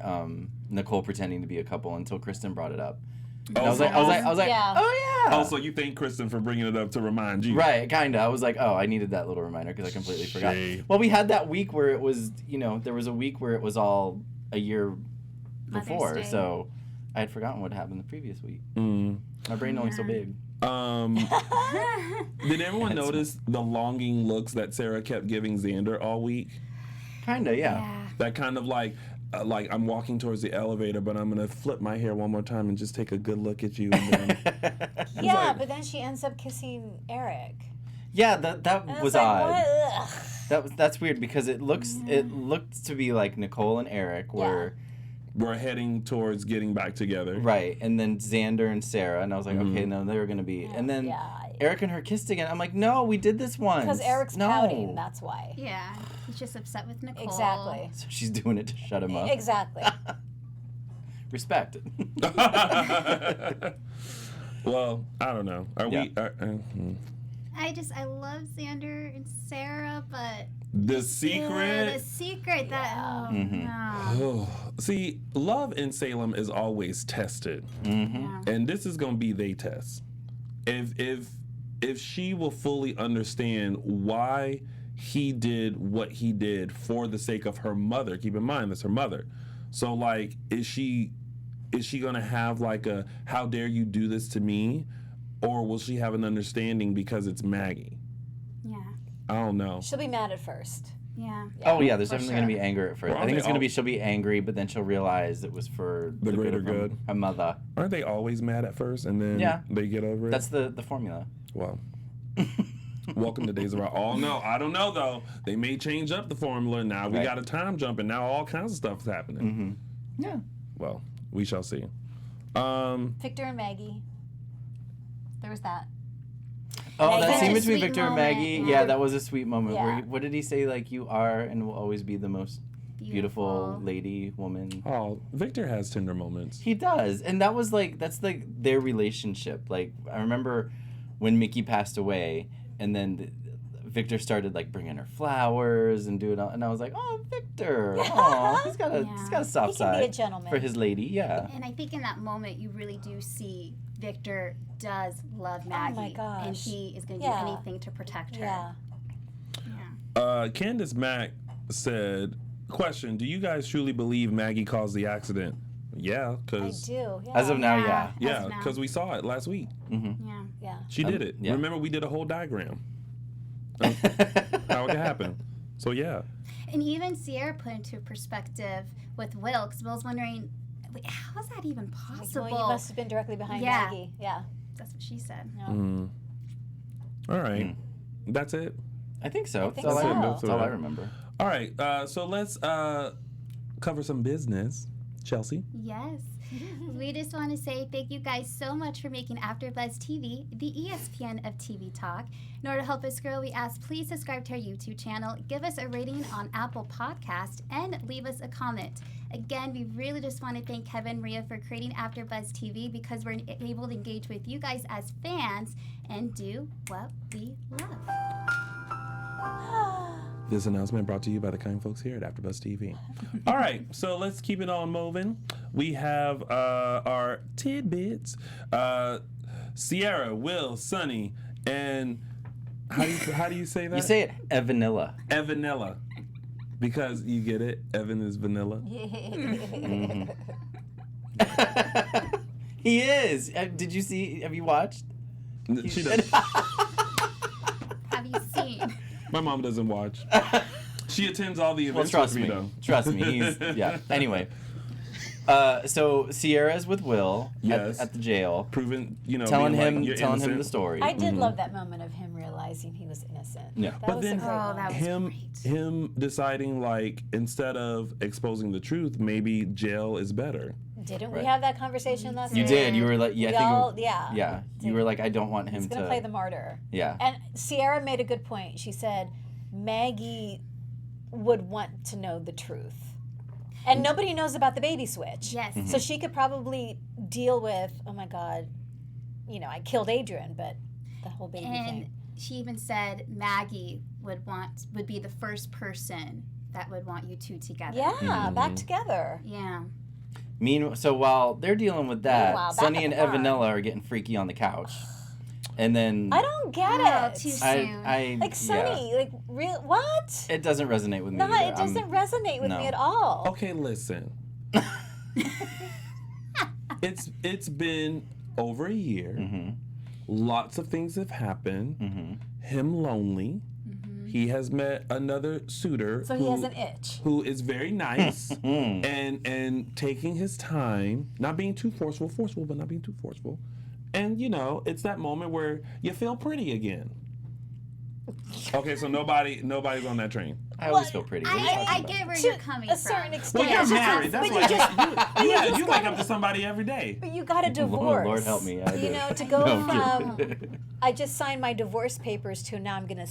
Nicole pretending to be a couple until Kristen brought it up. And I was like, Yeah. oh yeah. Also, you thank Kristen for bringing it up to remind you. Right, kind of. I was like, oh, I needed that little reminder because I completely forgot. Shade. Well, we had that week where it was, there was a week where it was all a year Mother's before, Day. so I had forgotten what happened the previous week. Mm. My brain only so big. Did everyone notice the longing looks that Sarah kept giving Xander all week? Kinda, yeah. That kind of like I'm walking towards the elevator, but I'm gonna flip my hair one more time and just take a good look at you. And then Yeah, like- but then she ends up kissing Eric. Yeah, that And I was like, odd. what? Ugh. That's weird because it looked to be like Nicole and Eric were we're heading towards getting back together. right, and then Xander and Sarah, and I was like, okay, no, they were gonna be, and then Yeah. Eric and her kissed again. I'm like, no, we did this once. Because Eric's no. pouting, that's why. Yeah. He's just upset with Nicole. Exactly. So she's doing it to shut him up. Exactly. Respect. Well, I don't know. Are we? I love Xander and Sarah, but The secret. the secret that Mm-hmm. no. See, love in Salem is always tested, Mm-hmm. and this is gonna be they test. If she will fully understand why he did what he did for the sake of her mother. Keep in mind that's her mother. So like, is she gonna have like a how dare you do this to me, or will she have an understanding because it's Maggie? Yeah. I don't know. She'll be mad at first. Yeah. Oh yeah, there's for definitely gonna be sure. anger at first. Well, I think they it's gonna all- be she'll be angry, but then she'll realize it was for The greater of her- good. Her mother. Aren't they always mad at first and then Yeah. they get over it? That's the formula. Well, welcome to Days of Our. Oh no, I don't know though. They may change up the formula now. We Right. got a time jump, and now all kinds of stuff is happening. Yeah. Well, we shall see. Victor and Maggie. There was that. Oh, Maggie. that Such scene a between sweet Victor and moment, Maggie. yeah. Yeah, that was a sweet moment. Where Yeah. what did he say? Like, you are and will always be the most beautiful lady, woman. Oh, Victor has tender moments. He does, and that was like that's like their relationship. Like I remember when Mickey passed away, and then Victor started like bringing her flowers and doing all, and I was like, oh, Victor, oh, he's got a Yeah. soft He can be a side gentleman. for his lady, yeah. And I think in that moment you really do see Victor does love Maggie. my gosh. And he is going to do anything to protect her. Yeah. Candace Mack said, question, do you guys truly believe Maggie caused the accident? Yeah, I because... do. Yeah. As of now, yeah. Yeah, because we saw it last week. Yeah. Yeah. She did it. Yeah. Remember, we did a whole diagram. How it could happen. So, yeah. And even Sierra put into perspective with Will, because Will's wondering, wait, how is that even possible? Well, you must have been directly behind Maggie. Yeah. That's what she said. Yeah. All right. That's it. I think so. think That's all, so. that's all I remember. All right. So let's cover some business. Chelsie? Yes. We just want to say thank you guys so much for making AfterBuzz TV the ESPN of TV talk. In order to help us grow, we ask please subscribe to our YouTube channel, give us a rating on Apple Podcast, and leave us a comment. Again, we really just want to thank Keven and Maria for creating AfterBuzz TV because we're able to engage with you guys as fans and do what we love. This announcement brought to you by the kind folks here at AfterBuzz TV. All right, so let's keep it on moving. We have our tidbits. Sierra, Will, Sunny, and how do you say that? You say it Evanilla. Evanilla. Because you get it, Evan is vanilla. He is. Did you see? Have you watched? She does. Have you seen? My mom doesn't watch. She attends all the Well, events trust with me. me, though. Trust me. He's Anyway, so Sierra's with Will Yes. at the jail, Proving, telling being him like, you're telling him innocent. the story. I did love that moment of him realizing he was innocent. Yeah. That But was then- a great Oh, moment. that was Him great. deciding, like, instead of exposing the truth, maybe jail is better. Didn't we Right. have that conversation last You week? did. You were like, We I think. all, yeah. Yeah. You were like, I don't want him He's going to play the martyr. Yeah. And Sierra made a good point. She said Maggie would want to know the truth. And nobody knows about the baby switch. Yes. Mm-hmm. So she could probably deal with, oh my God, I killed Adrian, but the whole baby And thing. she even said Maggie would be the first person that would want you two together. Yeah, back together. Yeah. So while they're dealing with that, Meanwhile, back Sunny at and the bar. Evanilla are getting freaky on the couch, and then I don't get Oh, it. too soon. Like Sunny, like real what? It doesn't resonate with me. No, either. it doesn't resonate with no. me at all. Okay, listen. It's been over a year. Mm-hmm. Lots of things have happened. Mm-hmm. Him lonely. He has met another suitor. So he has an itch. Who is very nice and taking his time, not being too forceful, but not being too forceful. And it's that moment where you feel pretty again. Okay, so nobody's on that train. I always feel pretty. What are you talking I about? get where To you're coming a from. certain extent. Well, you're It's just- married. That's but why you just, you wake up to somebody every day. but you got a divorce. Lord help me. I do. To go No, I'm from kidding. I just signed my divorce papers to now I'm gonna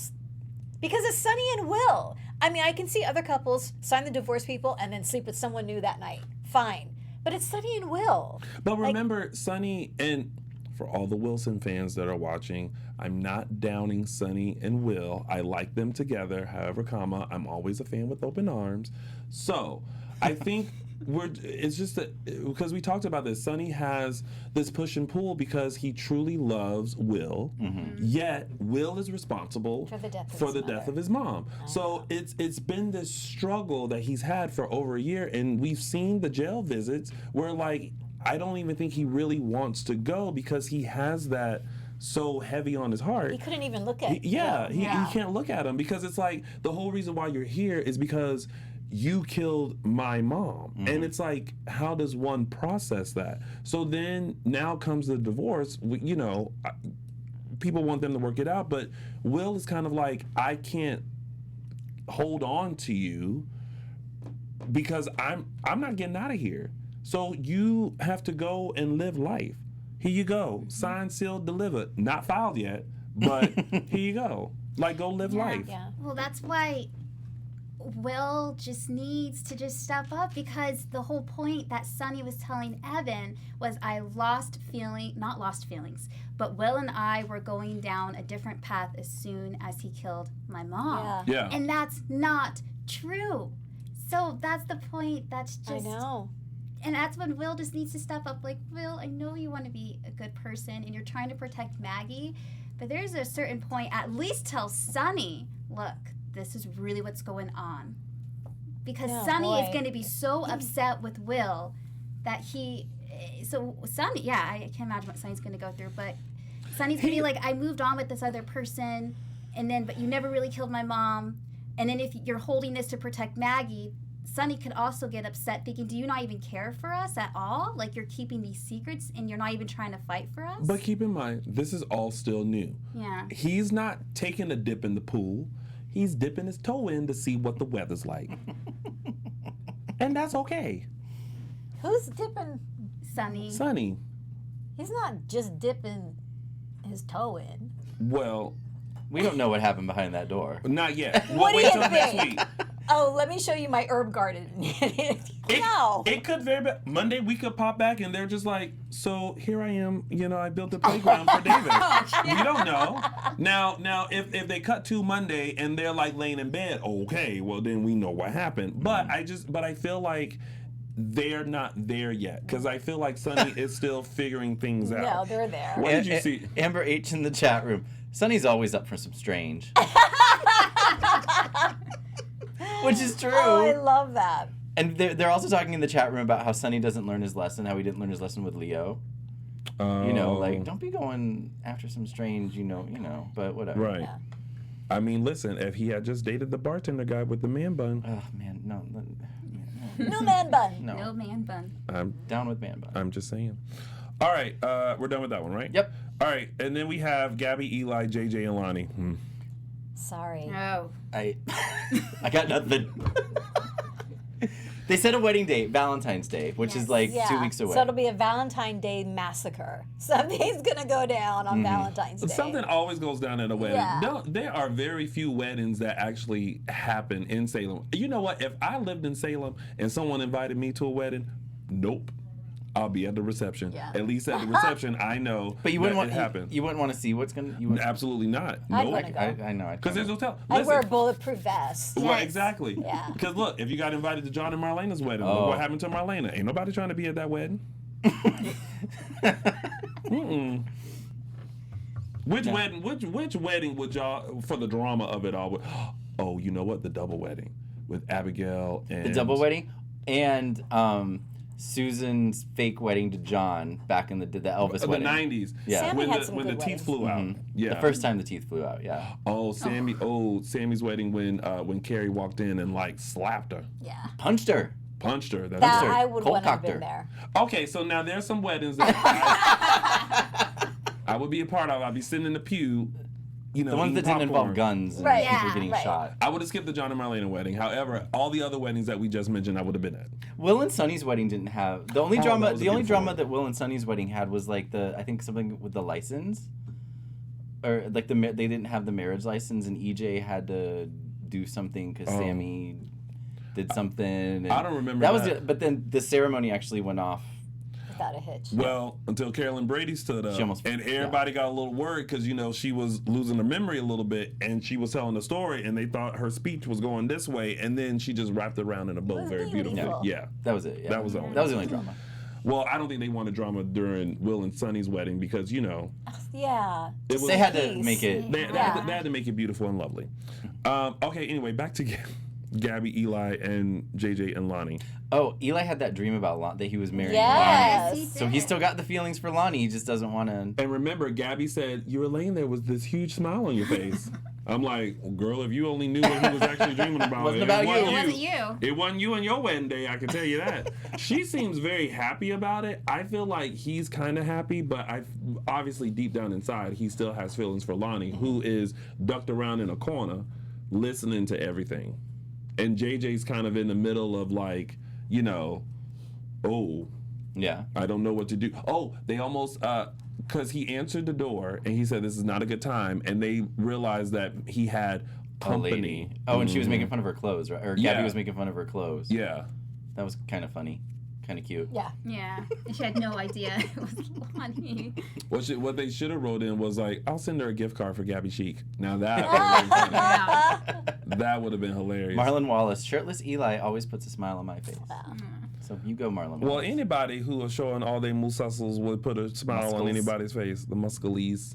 because it's Sunny and Will. I mean, I can see other couples sign the divorce people and then sleep with someone new that night. Fine, but it's Sunny and Will. But remember, Sunny, and for all the Wilson fans that are watching, I'm not downing Sunny and Will. I like them together. However, I'm always a fan with open arms. So I think it's just that because we talked about this, Sunny has this push and pull because he truly loves Will, yet Will is responsible For the death of for his the mother. death of his mom. So it's been this struggle that he's had for over a year, and we've seen the jail visits where I don't even think he really wants to go because he has that so heavy on his heart. He couldn't even look at. He can't look at him because it's like the whole reason why you're here is because you killed my mom. And it's like, how does one process that? So then now comes the divorce. People want them to work it out, but Will is kind of like, I can't hold on to you because I'm not getting out of here. So you have to go and live life. Here you go. Signed, sealed, delivered. Not filed yet, but here you go. Go live life. Yeah. Well, that's why Will just needs to just step up because the whole point that Sunny was telling Evan was not lost feelings, but Will and I were going down a different path as soon as he killed my mom. Yeah. And that's not true. So that's the point. That's just I know. And that's when Will just needs to step up. Like, Will, I know you want to be a good person and you're trying to protect Maggie, but there's a certain point, at least tell Sonny, look, this is really what's going on. Because Sonny is going to be so upset with Will that Sonny, I can't imagine what Sonny's going to go through, but Sonny's going to be like, I moved on with this other person, but you never really killed my mom. And then if you're holding this to protect Maggie, Sonny could also get upset thinking, do you not even care for us at all? Like, you're keeping these secrets and you're not even trying to fight for us? But keep in mind, this is all still new. Yeah. He's not taking a dip in the pool. He's dipping his toe in to see what the weather's like. And that's okay. Who's dipping? Sonny. He's not just dipping his toe in. Well, We don't know what happened behind that door. not yet. What We'll do wait you till next think? week. Oh, let me show you my herb garden. No. It could very bad. Monday we could pop back and they're just like, so here I am, I built a playground for David. We don't know. Now if they cut to Monday and they're like laying in bed, okay, well then we know what happened. But I feel like they're not there yet because I feel like Sonny is still figuring things out. No, they're there. What did you see? Amber H in the chat room. Sonny's always up for some strange. Which is true. Oh, I love that. And they're also talking in the chat room about how Sonny doesn't learn his lesson, how he didn't learn his lesson with Leo. Like, don't be going after some strange, but whatever. Right. Yeah. I mean, listen, if he had just dated the bartender guy with the man bun. Oh, man, no. No man bun. No man bun. I'm Down with man bun. I'm just saying. All right, we're done with that one, right? Yep. All right, and then we have Gabi, Eli, JJ, and Lonnie. Sorry. No. I got nothing. They set a wedding date, Valentine's Day, which is like 2 weeks away. So it'll be a Valentine Day massacre. Something's going to go down on Valentine's Day. Something always goes down at a wedding. Yeah. No, there are very few weddings that actually happen in Salem. You know what? If I lived in Salem and someone invited me to a wedding, nope. I'll be at the reception. Yeah. At least at the reception, I know But you wouldn't that want it happened. You wouldn't want to see what's gonna. Absolutely not. I'd Nope. wanna go. I know. Because there's no tell. I wear a Listen. bulletproof vest. Well, Yes. exactly. Yeah. Because look, if you got invited to John and Marlena's wedding, Oh. look what happened to Merlana. Ain't nobody trying to be at that wedding. Mm-mm. Which wedding would y'all, for the drama of it all? Oh, you know what? The double wedding with Abigail and The double wedding and Susan's fake wedding to John back in the Elvis the wedding. 90s. Yeah. Sammy when had the some when the good teeth weddings. flew out. Yeah. The first time the teeth flew out. Yeah. Oh, Sammy's wedding when Carrie walked in and like slapped her, Yeah. Punched her. punched her. That Punched her. I would Cold want to have cocked her. been there. Okay, so now there's some weddings that I would be a part of. I'd be sitting in the pew, The ones that didn't involve guns and Right. people Yeah, getting right. shot. I would have skipped the John and Marlena wedding. However, all the other weddings that we just mentioned, I would have been at. Will and Sonny's wedding didn't have the only Oh, drama. that was a The only beautiful drama one. that Will and Sonny's wedding had was like I think something with the license, or like they didn't have the marriage license, and EJ had to do something because Sammy did something. And I don't remember That was that. it. But then the ceremony actually went off. Without a hitch. Well, until Carolyn Brady stood up, She almost- and everybody got a little worried because she was losing her memory a little bit, and she was telling the story, and they thought her speech was going this way, and then she just wrapped it around in a bow was very beautifully. beautiful. Yeah. That was it. Yeah. That was the only That was the only drama. Well, I don't think they wanted drama during Will and Sonny's wedding because Yeah. It was- They had to Peace. make it. they had to make it beautiful and lovely. Okay, anyway, back to Gabi, Eli, and JJ and Lonnie. Oh, Eli had that dream about that he was marrying Yes. Lonnie. So he still got the feelings for Lonnie. He just doesn't want to. And remember, Gabi said, you were laying there with this huge smile on your face. I'm like, well, girl, if you only knew what he was actually dreaming about. Wasn't about you. It wasn't you. It wasn't you and your wedding day, I can tell you that. She seems very happy about it. I feel like he's kind of happy, but obviously deep down inside, he still has feelings for Lonnie, who is ducked around in a corner listening to everything. And JJ's kind of in the middle of like, oh, Yeah. I don't know what to do. Oh, they almost, because he answered the door and he said, this is not a good time. And they realized that he had A company. lady. Oh, and she was making fun of her clothes, right? Or Yeah. Gabby was making fun of her clothes. Yeah. That was kind of funny. Kind of cute. Yeah. Yeah. And she had no idea it was Lonnie. What they should have wrote in was like, I'll send her a gift card for Gabby Chic. Now that would have been funny. That would have been hilarious. Marlon Wallace, shirtless Eli always puts a smile on my face. So you go, Marlon. Well, anybody who is showing all their muscles would put a smile on anybody's face. The muscles.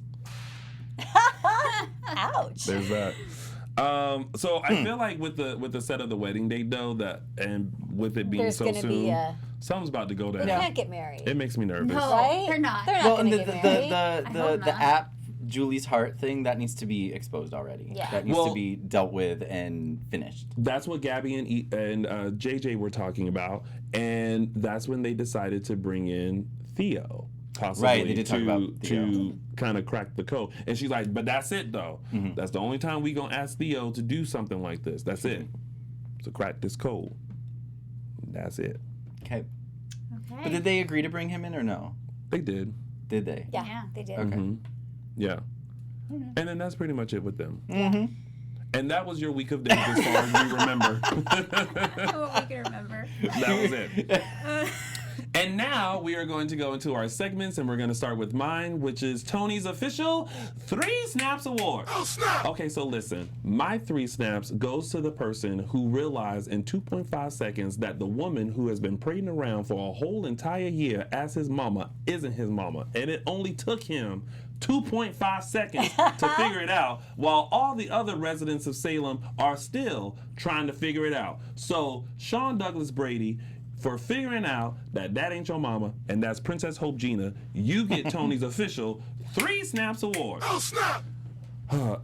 Ouch. There's that. So I feel like with the set of the wedding date though, and with it being There's so gonna soon, be something's about to go down. they can't get married. It makes me nervous. No, Right? they're not. They're not Well, gonna and get married. the not. app Julie's Heart thing that needs to be exposed already. Yeah. That needs to be dealt with and finished. That's what Gabby and JJ were talking about, and that's when they decided to bring in Theo. Possibly Right, they did talk about Theo. to kind of crack the code. And she's like, but that's it though. Mm-hmm. That's the only time we gonna ask Theo to do something like this. That's it. To crack this code. That's it. Okay. Okay. But did they agree to bring him in or no? They did. Did they? Yeah, Yeah. they did. Okay. Mhm. Yeah. And then that's pretty much it with them. Mm-hmm. And that was your week of days as far as we remember. What we can remember. That was it. And now we are going to go into our segments, and we're going to start with mine, which is Tony's official 3 Snaps Award. Oh, snap! Okay, so listen. My 3 snaps goes to the person who realized in 2.5 seconds that the woman who has been parading around for a whole entire year as his mama isn't his mama. And it only took him 2.5 seconds to figure it out, while all the other residents of Salem are still trying to figure it out. So, Shawn Brady, for figuring out that ain't your mama, and that's Princess Gina, you get Tony's official 3 Snaps Award. Oh, snap!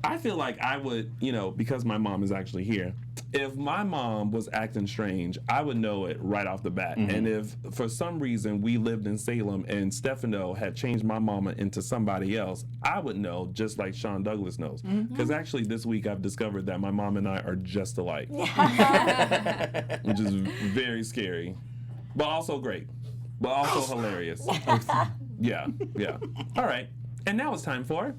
I feel like I would, because my mom is actually here, if my mom was acting strange, I would know it right off the bat. Mm-hmm. And if for some reason we lived in Salem and Stefano had changed my mama into somebody else, I would know just like Shawn Douglas knows. Because actually this week I've discovered that my mom and I are just alike. Which is very scary. But also great. But also hilarious. Yeah. All right. And now it's time for...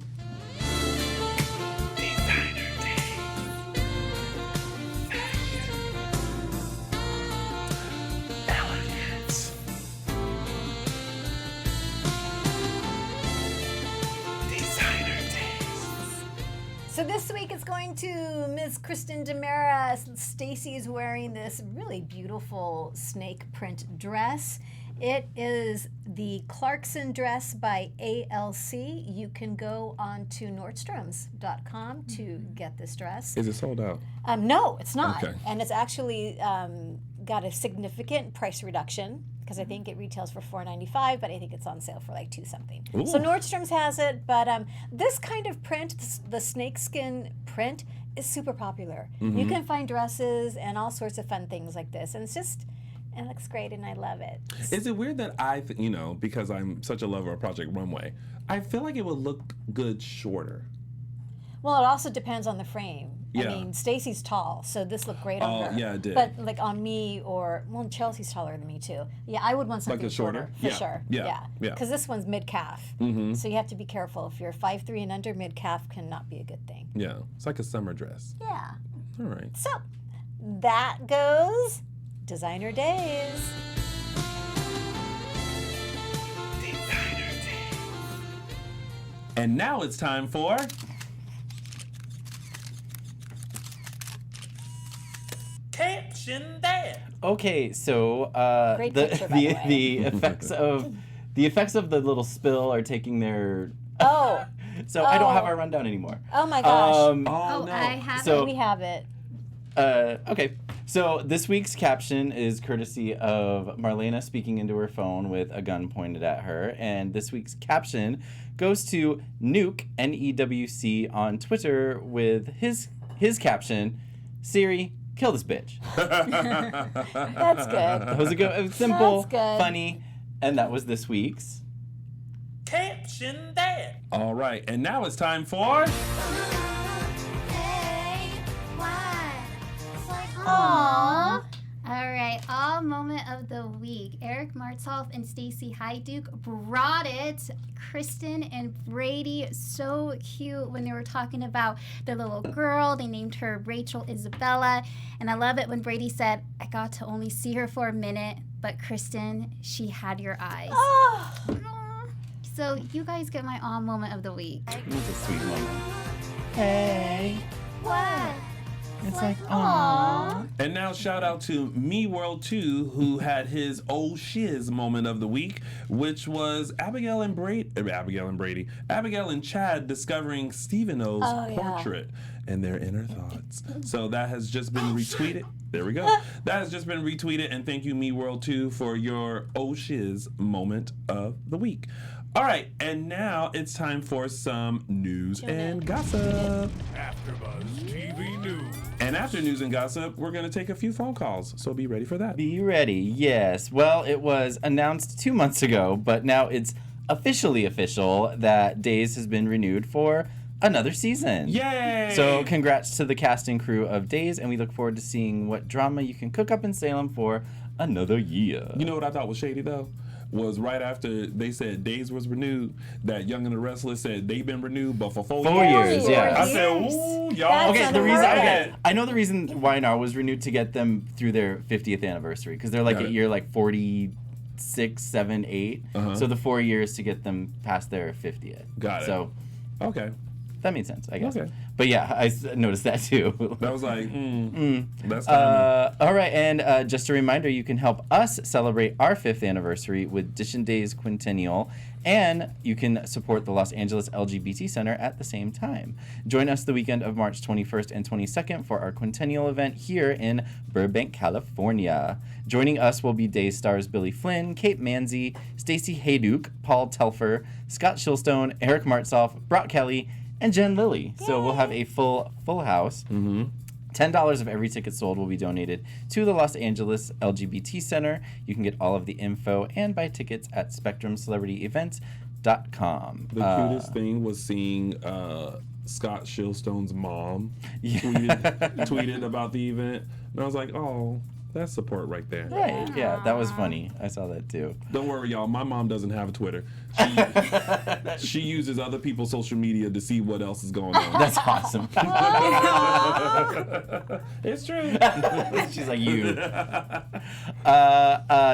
So this week it's going to Ms. Kristen Demera. Stacy is wearing this really beautiful snake print dress. It is the Clarkson dress by ALC. You can go on to Nordstrom's.com to get this dress. Is it sold out? No, it's not. Okay. And it's actually got a significant price reduction because I think it retails for $4.95, but I think it's on sale for like $2-something. So Nordstrom's has it, but this kind of print, the snakeskin print, is super popular. You can find dresses and all sorts of fun things like this, and it looks great, and I love it. Is it weird that I, because I'm such a lover of Project Runway, I feel like it would look good shorter? Well, it also depends on the frame. Yeah. I mean, Stacy's tall, so this looked great on her. Oh, yeah, it did. But like on me Chelsea's taller than me too. Yeah, I would want something Like a shorter? for Yeah, sure. yeah. Because this one's mid-calf. So you have to be careful. If you're 5'3" and under, mid-calf cannot be a good thing. Yeah, it's like a summer dress. Yeah. All right. So that goes Designer Days. And now it's time for... Caption That. Okay, so Great picture, by the way. the effects of the little spill are taking their. Oh. So I don't have our rundown anymore. Oh my gosh. Oh, Oh, no. I have So- We have it. Okay, so this week's caption is courtesy of Merlana speaking into her phone with a gun pointed at her, and this week's caption goes to Nuke NEWC on Twitter with his caption, Siri, kill this bitch. That's good. That was it was simple, That's good. funny, and that was this week's Caption That. All right, and now it's time for... Aww. All right, all moment of the week. Eric Martsolf and Stacey Hyduke brought it. Kristen and Brady, so cute when they were talking about their little girl. They named her Rachel Isabella. And I love it when Brady said, I got to only see her for a minute, but Kristen, she had your eyes. Oh. Aw. So you guys get my all moment of the week. It was a sweet moment. What? It's like, aww. And now shout out to Me World 2, who had his oh shiz moment of the week, which was Abigail and Chad discovering Steveno's portrait and their inner thoughts. So that has just been retweeted. There we go. That has just been retweeted, and thank you, Me World 2, for your oh shiz moment of the week. All right, and now it's time for some news and gossip. AfterBuzz TV News. And after news and gossip, we're going to take a few phone calls, so be ready for that. Be ready, yes. Well, it was announced 2 months ago, but now it's officially official that Days has been renewed for another season. Yay! So congrats to the cast and crew of Days, and we look forward to seeing what drama you can cook up in Salem for another year. You know what I thought was shady, though? Was right after they said Days was renewed, that Young and the Restless said they've been renewed, but for 4 years. Yeah. I said, ooh, y'all. Okay, I know the reason why now was renewed to get them through their 50th anniversary, because they're like at year like 46, 7, 8. So the 4 years to get them past their 50th. Got it. So, okay. That made sense, I guess. Okay. But yeah, I noticed that too. That was like, that's timely. All right, and just a reminder, you can help us celebrate our 5th anniversary with Dishin Days Quintennial, and you can support the Los Angeles LGBT Center at the same time. Join us the weekend of March 21st and 22nd for our Quintennial event here in Burbank, California. Joining us will be Days stars Billy Flynn, Kate Manzi, Stacey Hayduke, Paul Telfer, Scott Shilstone, Eric Martzoff, Brock Kelly, and Jen Lilly. Yay. So we'll have a full house. $10 of every ticket sold will be donated to the Los Angeles LGBT Center. You can get all of the info and buy tickets at SpectrumCelebrityEvents.com. The cutest thing was seeing Scott Shilstone's mom tweeted about the event. And I was like, oh, that's support right there. Right, yeah, that was funny. I saw that too. Don't worry, y'all. My mom doesn't have a Twitter. She uses other people's social media to see what else is going on. That's awesome. It's true. She's like, you.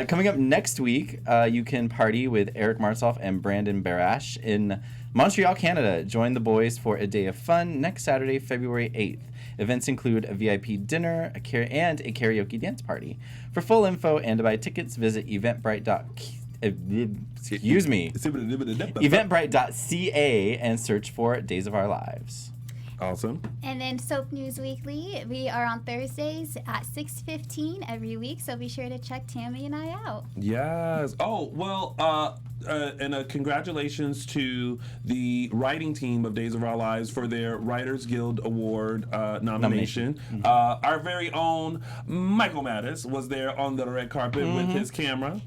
Coming up next week, you can party with Eric Martzoff and Brandon Barash in Montreal, Canada. Join the boys for a day of fun next Saturday, February 8th. Events include a VIP dinner and a karaoke dance party. For full info and to buy tickets, visit eventbrite.ca and search for Days of Our Lives. Awesome. And then Soap News Weekly, we are on Thursdays at 6:15 every week, so be sure to check Tami and I out. Yes. Oh, well, and congratulations to the writing team of Days of Our Lives for their Writers Guild Award nomination. Our very own Michael Mattis was there on the red carpet with his camera.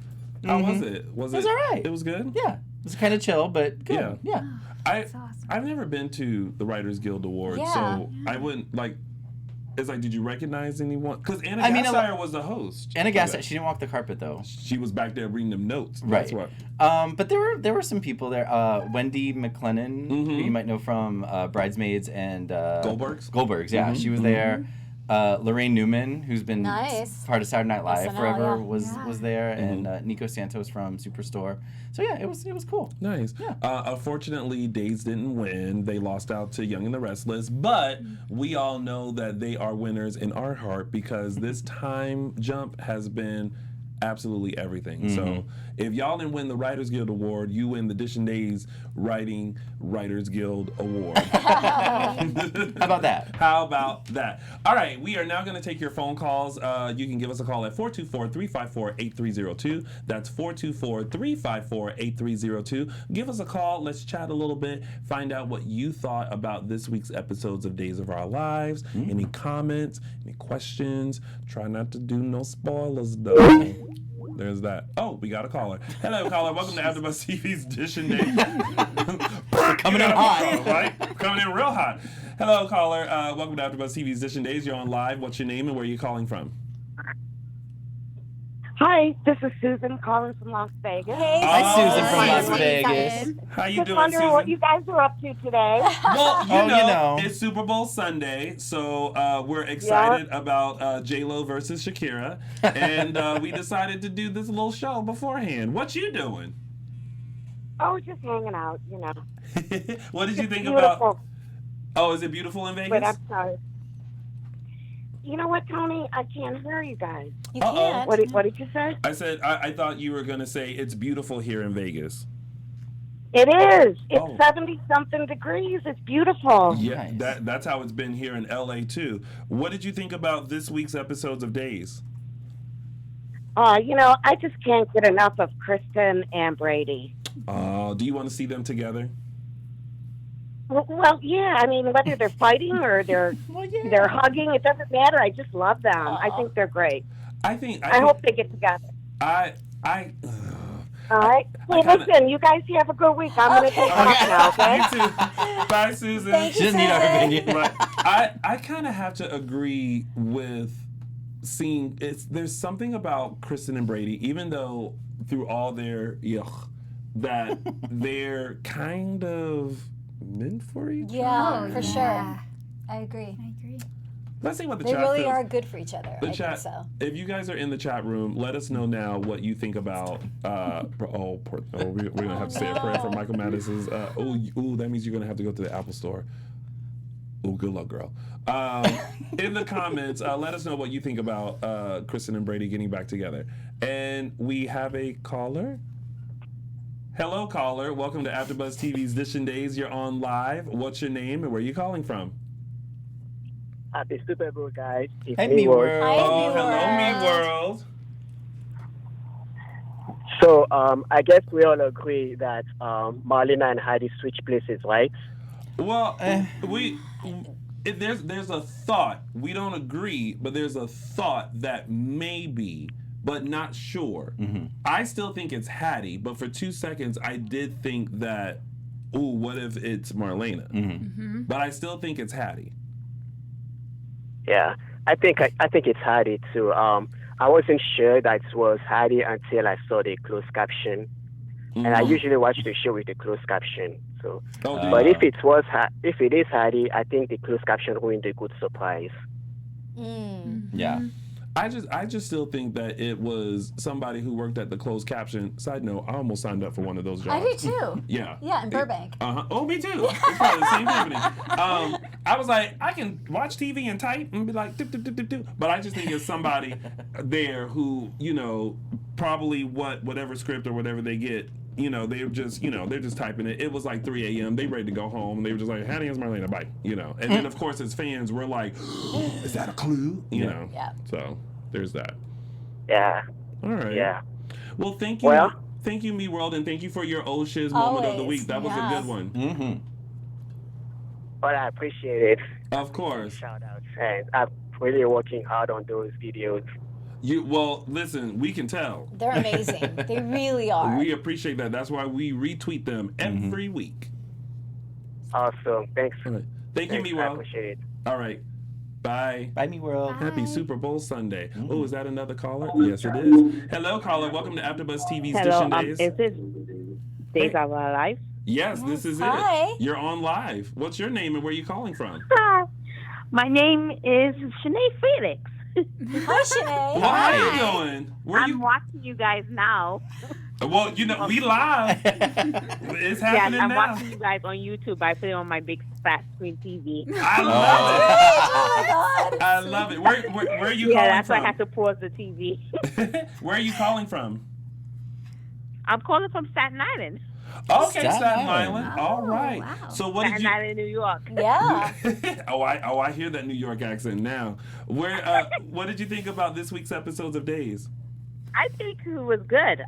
How was it? It was all right. It was good? Yeah. It was kind of chill, but good. Yeah. That's awesome. I've never been to the Writers Guild Awards, so I wouldn't, like, it's like, did you recognize anyone? Because Anna Gasteyer was the host. Anna Gasteyer, she didn't walk the carpet, though. She was back there reading them notes. Right. That's what. But there were some people there. Wendy McLennan, who you might know from Bridesmaids and... Goldbergs, yeah. She was there. Lorraine Newman, who's been part of Saturday Night Live forever, was there, and Nico Santos from Superstore. So yeah, it was cool. Nice. Yeah. Unfortunately, Days didn't win. They lost out to Young and the Restless, but we all know that they are winners in our heart because this time jump has been absolutely everything. So if y'all didn't win the Writers Guild Award, you win the Dishin Days Writing Writers Guild Award. How about that? How about that? All right, we are now going to take your phone calls. You can give us a call at 424-354-8302. That's 424-354-8302. Give us a call. Let's chat a little bit. Find out what you thought about this week's episodes of Days of Our Lives. Any comments, any questions. Try not to do no spoilers, though. There's that. Oh, we got a caller. Hello, caller. Welcome to AfterBuzz TV's Dishin Days. Coming in hot. Right? Coming in real hot. Hello, caller. Welcome to AfterBuzz TV's Dishin Days. You're on live. What's your name and where are you calling from? Hi, this is Susan calling from Las Vegas. Hey, Hi, Susan from Las Las Vegas. How you Just doing, wondering Susan? what you guys are up to today. Well, you you know. it's Super Bowl Sunday, so we're excited about J-Lo versus Shakira, and we decided to do this little show beforehand. What you doing? Oh, just hanging out, you know. What did you think Beautiful. about... Oh, is it beautiful in Vegas? But I'm sorry. You know what, Tony? I can't hear you guys. You Uh-oh. can't. What did you say? I said I thought you were gonna say it's beautiful here in Vegas. It is. It's Oh. 70-something degrees. It's beautiful. Yeah, Nice. that's how it's been here in LA too. What did you think about this week's episodes of Days? I just can't get enough of Kristen and Brady. Do you want to see them together? Well, yeah. I mean, whether they're fighting or they're hugging, it doesn't matter. I just love them. I think they're great. I hope they get together. I All right. Well, listen, you guys have a good week. I'm going to take off now, okay? You too. Bye, Susan. Thank you, She doesn't need our Susan. opinion. But I kind of have to agree with seeing there's something about Kristen and Brady, even though through all their yuck, that they're kind of meant for each other. Yeah, for yeah. sure. I agree. I agree. Let's see what the They chat really feels. are good for each other. The I chat. think so. If you guys are in the chat room, let us know now what you think about. We're gonna have to say a prayer for Michael Madison's. That means you're gonna have to go to the Apple Store. Oh, good luck, girl. In the comments, let us know what you think about Kristen and Brady getting back together. And we have a caller. Hello, caller. Welcome to AfterBuzz TV's Dishin Days. You're on live. What's your name and where are you calling from? Happy Super Bowl, guys. It's Hey, me, Me World. World. Hi, Oh, Me hello, Me World. World. So, I guess we all agree that Merlana and Heidi switch places, right? Well, there's a thought. We don't agree, but there's a thought that maybe, but not sure. Mm-hmm. I still think it's Hattie, but for 2 seconds I did think that, what if it's Merlana? Mm-hmm. But I still think it's Hattie. Yeah, I think it's Heidi too. I wasn't sure that it was Heidi until I saw the closed caption, and I usually watch the show with the closed caption. So, but if it is Heidi, I think the closed caption ruined a good surprise. Yeah. I just still think that it was somebody who worked at the closed caption. Side note, I almost signed up for one of those jobs. I do too. Yeah. Yeah, in Burbank. Oh, me too. It's probably the same company. I was like, I can watch TV and type and be like, dip, dip, dip, dip, dip. But I just think it's somebody there who, probably whatever script or whatever they get, they're just typing it. It was like 3 a.m. They ready to go home. They were just like, Hattie and Merlana, bye. And then of course as fans, we're like, is that a clue? Yeah. So there's that. Yeah. All right. Yeah. Well, thank you. Well- Thank you, Me World, and thank you for your old shiz moment of the Always, week. That was a good one. Mm-hmm. But I appreciate it. Of course. Shout out. And I'm really working hard on those videos. Listen, we can tell. They're amazing. They really are. We appreciate that. That's why we retweet them every week. Awesome. Thanks. All right. Thank you, Thanks. Me I World. appreciate it. All right. Bye. Bye, Me World. Happy Bye. Super Bowl Sunday. Oh, is that another caller? Yes, it is. Hello, caller. Welcome to AfterBuzz TV's Dishin Days. Is this Days of Our Life? Yes, this is Hi. it. You're on live. What's your name and where are you calling from? My name is Shanae Felix. Hi, Shanae. Well, how you doing? Where I'm you? watching you guys now. Well, we live. It's happening Yes, I'm now. watching you guys on YouTube. I put it on my big fat screen TV. I love Oh my God. it. I love it. Where are you Yeah, calling that's why I from? had to pause the TV. Where are you calling from? I'm calling from Staten Island. Okay, Staten Staten Island. Island. All right. wow. So what did Staten you? Island, New York. Yeah. I hear that New York accent now. What did you think about this week's episodes of Days? I think it was good.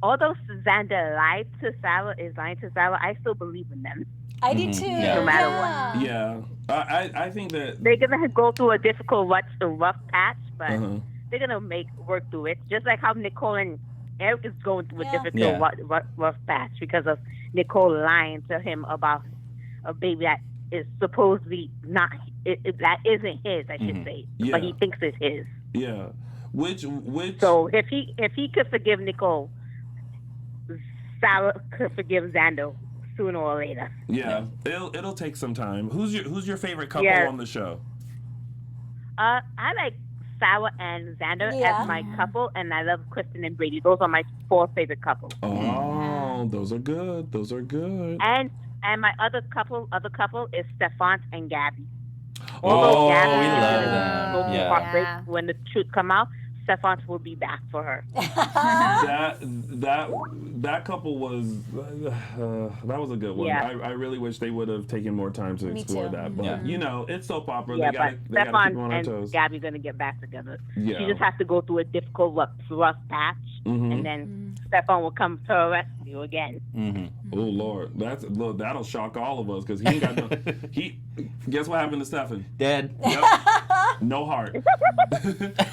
Although Xander lied to Sarah, I still believe in them. I do too. Yeah. No matter what. Yeah, I think that. They're gonna go through a difficult, rough patch, but Uh-huh. they're gonna work through it. Just like how Nicole and Eric is going through a Yeah. difficult, Yeah. rough patch because of Nicole lying to him about a baby that is supposedly not, that isn't his, I should say, Yeah. but he thinks it's his. Yeah, which. So if he could forgive Nicole, Sarah could forgive Xander sooner or later. Yeah, it'll take some time. Who's your favorite couple Yeah. on the show? I like Sarah and Xander Yeah. as my couple, and I love Kristen and Brady. Those are my 4 favorite couples. Oh, those are good. Those are good. And my other couple is Stefan and Gabi. Oh, Gabby we is love gonna them. go through Yeah. heartbreak when the truth come out. Stefan will be back for her. That couple was that was a good one. Yeah. I really wish they would have taken more time to Me explore too. that. But Yeah. you know, it's soap opera. Yeah, they but gotta keep Stefan them on our and toes. Gabby gonna get back together. Yeah. She just has to go through a difficult, rough patch, and then Stefan will come to her rescue again. Mm-hmm. Oh Lord, that'll shock all of us because he ain't got no. Guess what happened to Stefan? Dead. Yep. No heart.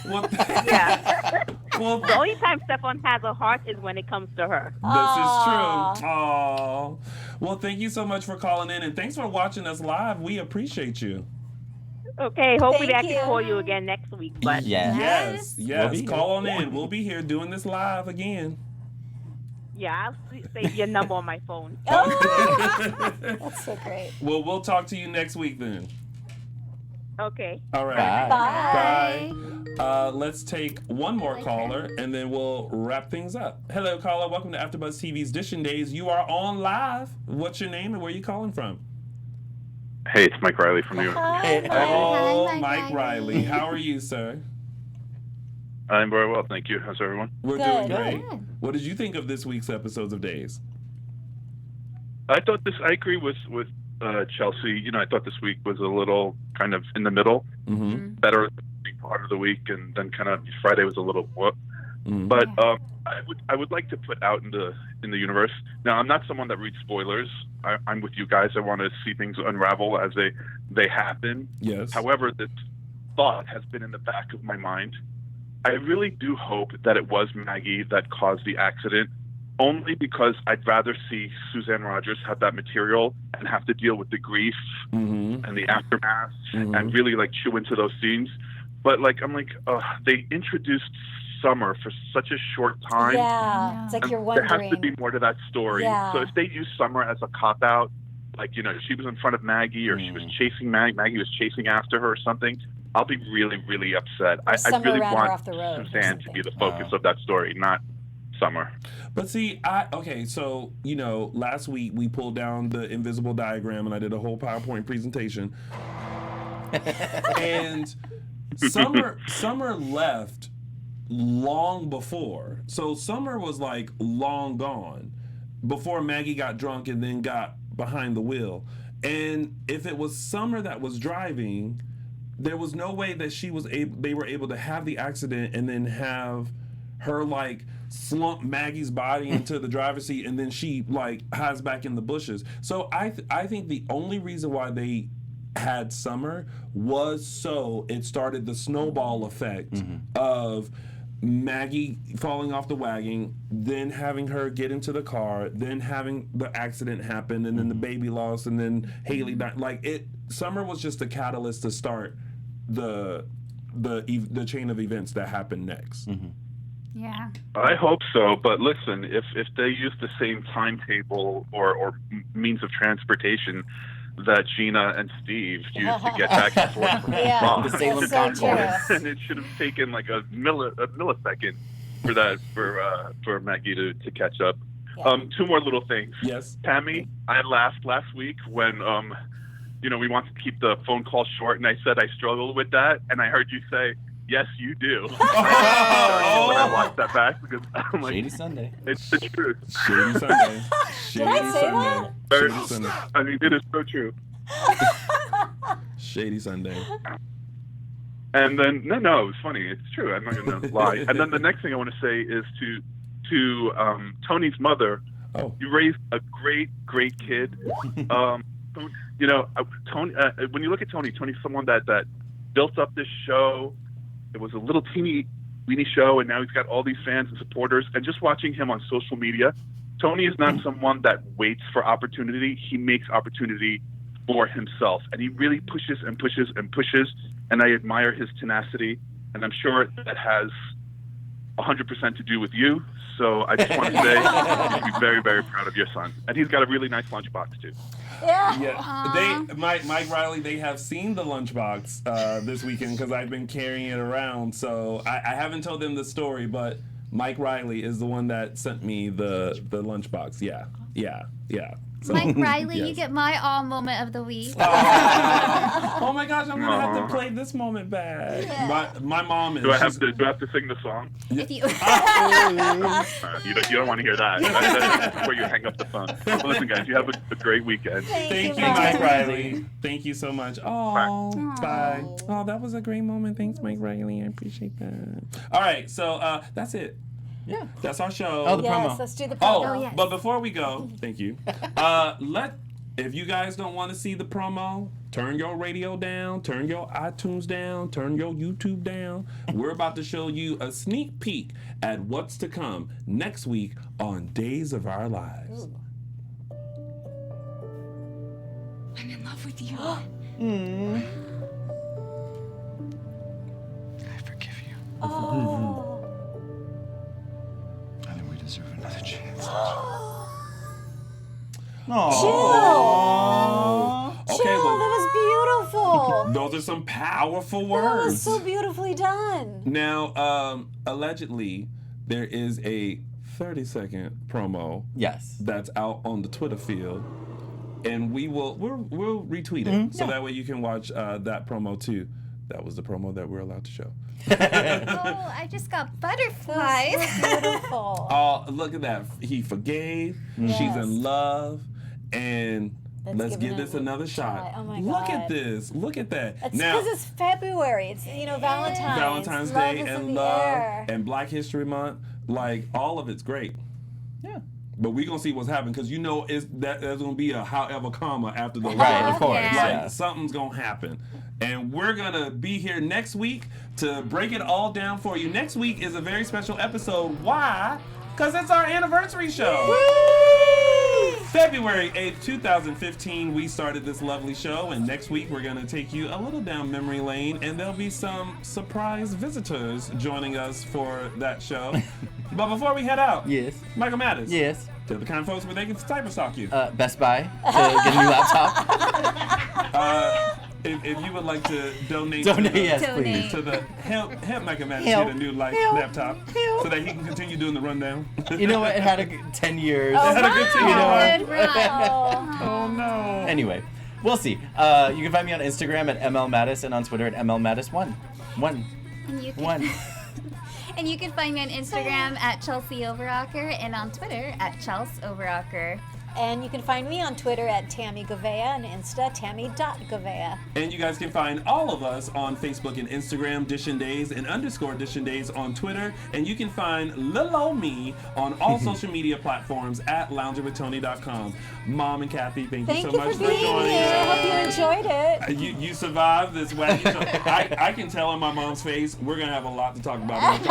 Well, Yeah. well, The only time Stefan has a heart is when it comes to her. this is true. Oh, well, thank you so much for calling in, and thanks for watching us live. We appreciate you. Okay, hopefully Thank I you. can call you again next week. But Yes. We'll be Call on in. We'll be here doing this live again. yeah, I'll save your number on my phone. That's so great. Well, we'll talk to you next week then. Okay. All right. Bye. Bye. Let's take one more caller, and then we'll wrap things up. Hello, caller. Welcome to AfterBuzz TV's Dishin Days. You are on live. What's your name and where are you calling from? Hey, it's Mike Riley from New York. Oh, Hi, Mike Mike Riley. How are you, sir? I'm very well, thank you. How's everyone? We're Good. doing great. Good. What did you think of this week's episodes of Days? I agree with Chelsie. You know, I thought this week was a little kind of in the middle, better part of the week, and then kind of Friday was a little whoop. But I would like to put out in the universe. Now, I'm not someone that reads spoilers. I'm with you guys. I want to see things unravel as they happen. Yes. However, this thought has been in the back of my mind. I really do hope that it was Maggie that caused the accident, only because I'd rather see Suzanne Rogers have that material and have to deal with the grief and the aftermath and really like chew into those scenes. But they introduced Summer for such a short time. Yeah. It's like you're wondering. There has to be more to that story. Yeah. So if they use Summer as a cop-out, like, you know, she was in front of Maggie or she was chasing Maggie was chasing after her or something, I'll be really, really upset. I really ran her want off the road or Suzanne to be the focus of that story, not Summer. But see, so, you know, last week we pulled down the invisible diagram and I did a whole PowerPoint presentation. And Summer left long before. So Summer was like long gone before Maggie got drunk and then got behind the wheel. And if it was Summer that was driving, there was no way that they were able to have the accident and then have her like slump Maggie's body into the driver's seat and then she like hides back in the bushes. So I think the only reason why they had Summer was so it started the snowball effect of Maggie falling off the wagon, then having her get into the car, then having the accident happen, and then the baby loss, and then Haley died. Like Summer was just a catalyst to start the chain of events that happened next. Yeah. I hope so, but listen, if they use the same timetable or means of transportation that Gina and Steve used to get back and forth from The Salem Concourse. and it should have taken like a millisecond for Maggie to catch up. Two more little things. Yes. Tami, I laughed last week when we wanted to keep the phone call short, and I said I struggled with that, and I heard you say, "Yes, you do." When I watched that back, because I'm like, Shady Sunday. it's the truth. Shady Sunday. Did I say that? Shady Sunday. I mean, it is so true. Shady Sunday. And then no, it was funny. It's true. I'm not going to lie. And then the next thing I want to say is to Tony's mother. Oh. You raised a great kid. Tony. When you look at Tony's someone that built up this show. It was a little teeny weeny show, and now he's got all these fans and supporters. And just watching him on social media, Tony is not someone that waits for opportunity. He makes opportunity for himself, and he really pushes and pushes and pushes. And I admire his tenacity, and I'm sure that has 100% to do with you. So I just want to say you should be very, very proud of your son. And he's got a really nice lunchbox too. Yeah. Mike Riley, they have seen the lunchbox this weekend because I've been carrying it around. So I haven't told them the story, but Mike Riley is the one that sent me the lunchbox. Yeah. So, Mike Riley, yes. you get my all moment of the week. Oh my gosh, I'm gonna have to play this moment back. My mom is. Do I have to sing the song? If you You don't want to hear that. That's where you hang up the phone. Well, listen, guys, you have a great weekend. Thank you, Mike Riley. Thank you so much. Oh, bye. Oh, that was a great moment. Thanks, Mike Riley. I appreciate that. All right, so that's it. Yeah. That's our show. Oh, the Yes, promo. let's do the promo. Oh, yes. but before we go, thank you. If you guys don't want to see the promo, turn your radio down, turn your iTunes down, turn your YouTube down. We're about to show you a sneak peek at what's to come next week on Days of Our Lives. Ooh. I'm in love with you. I forgive you. Oh. I think we deserve another chance. Okay, Jill, well, that was beautiful. those are some powerful That words. was so beautifully done. Now, allegedly, there is a 30-second promo Yes. that's out on the Twitter field, and we'll retweet it so that way you can watch that promo too. That was the promo that we're allowed to show. Oh, I just got butterflies. Beautiful. Oh, look at that! He forgave. She's Yes. in love, and let's give give it this another shot. Oh my Look God. at this! Look at that! It's Now, because it's February. It's Valentine's. Day Love is in and the love air. and Black History Month, like all of it's great. Yeah. But we're gonna see what's happening because there's gonna be a however comma after the Right, love. of course. Yeah. Like Yeah. something's gonna happen. And we're gonna be here next week to break it all down for you. Next week is a very special episode. Why? Because it's our anniversary show. February 8th, 2015, we started this lovely show, and next week we're gonna take you a little down memory lane, and there'll be some surprise visitors joining us for that show. But before we head out, Yes. Michael Mattis. Yes. Tell the kind of folks where they can cyber stalk you. Best Buy to get a new laptop. If you would like to donate, Donate, to, the, yes, Donate. please. to the help Michael Mattis Help. get a new laptop so that he can continue doing the rundown. You know what? It had a good 10 years. Oh, Had a good time. You know what? Good run. Oh no. Anyway, we'll see. You can find me on Instagram at MLMattis and on Twitter at MLMattis1. And you can, One. and you can find me on Instagram at Chelsie Overocker and on Twitter at Chels Overocker. And you can find me on Twitter at Tami Goveia and Insta Tami.Goveia. And you guys can find all of us on Facebook and Instagram, Dishin Days and _Dishin Days on Twitter. And you can find Lil Ol' Me on all social media platforms at loungerwithtony.com. Mom and Kathy, thank you so much for being joining here. us. Hope you enjoyed it. You survived this wacky show. I can tell in my mom's face we're going to have a lot to talk about.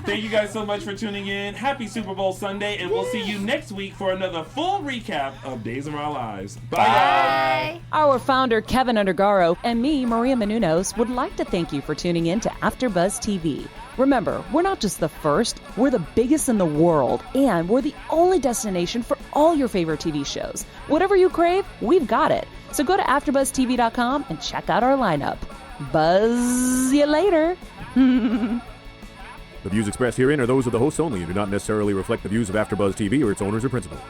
Thank you guys so much for tuning in. Happy Super Bowl Sunday, and we'll see you next week for another full recap of Days of Our Lives. Bye. Bye. Our founder, Keven Undergaro, and me, Maria Menounos, would like to thank you for tuning in to AfterBuzz TV. Remember, we're not just the first, we're the biggest in the world, and we're the only destination for all your favorite TV shows. Whatever you crave, we've got it. So go to AfterBuzzTV.com and check out our lineup. Buzz you later. The views expressed herein are those of the hosts only and do not necessarily reflect the views of AfterBuzz TV or its owners or principals.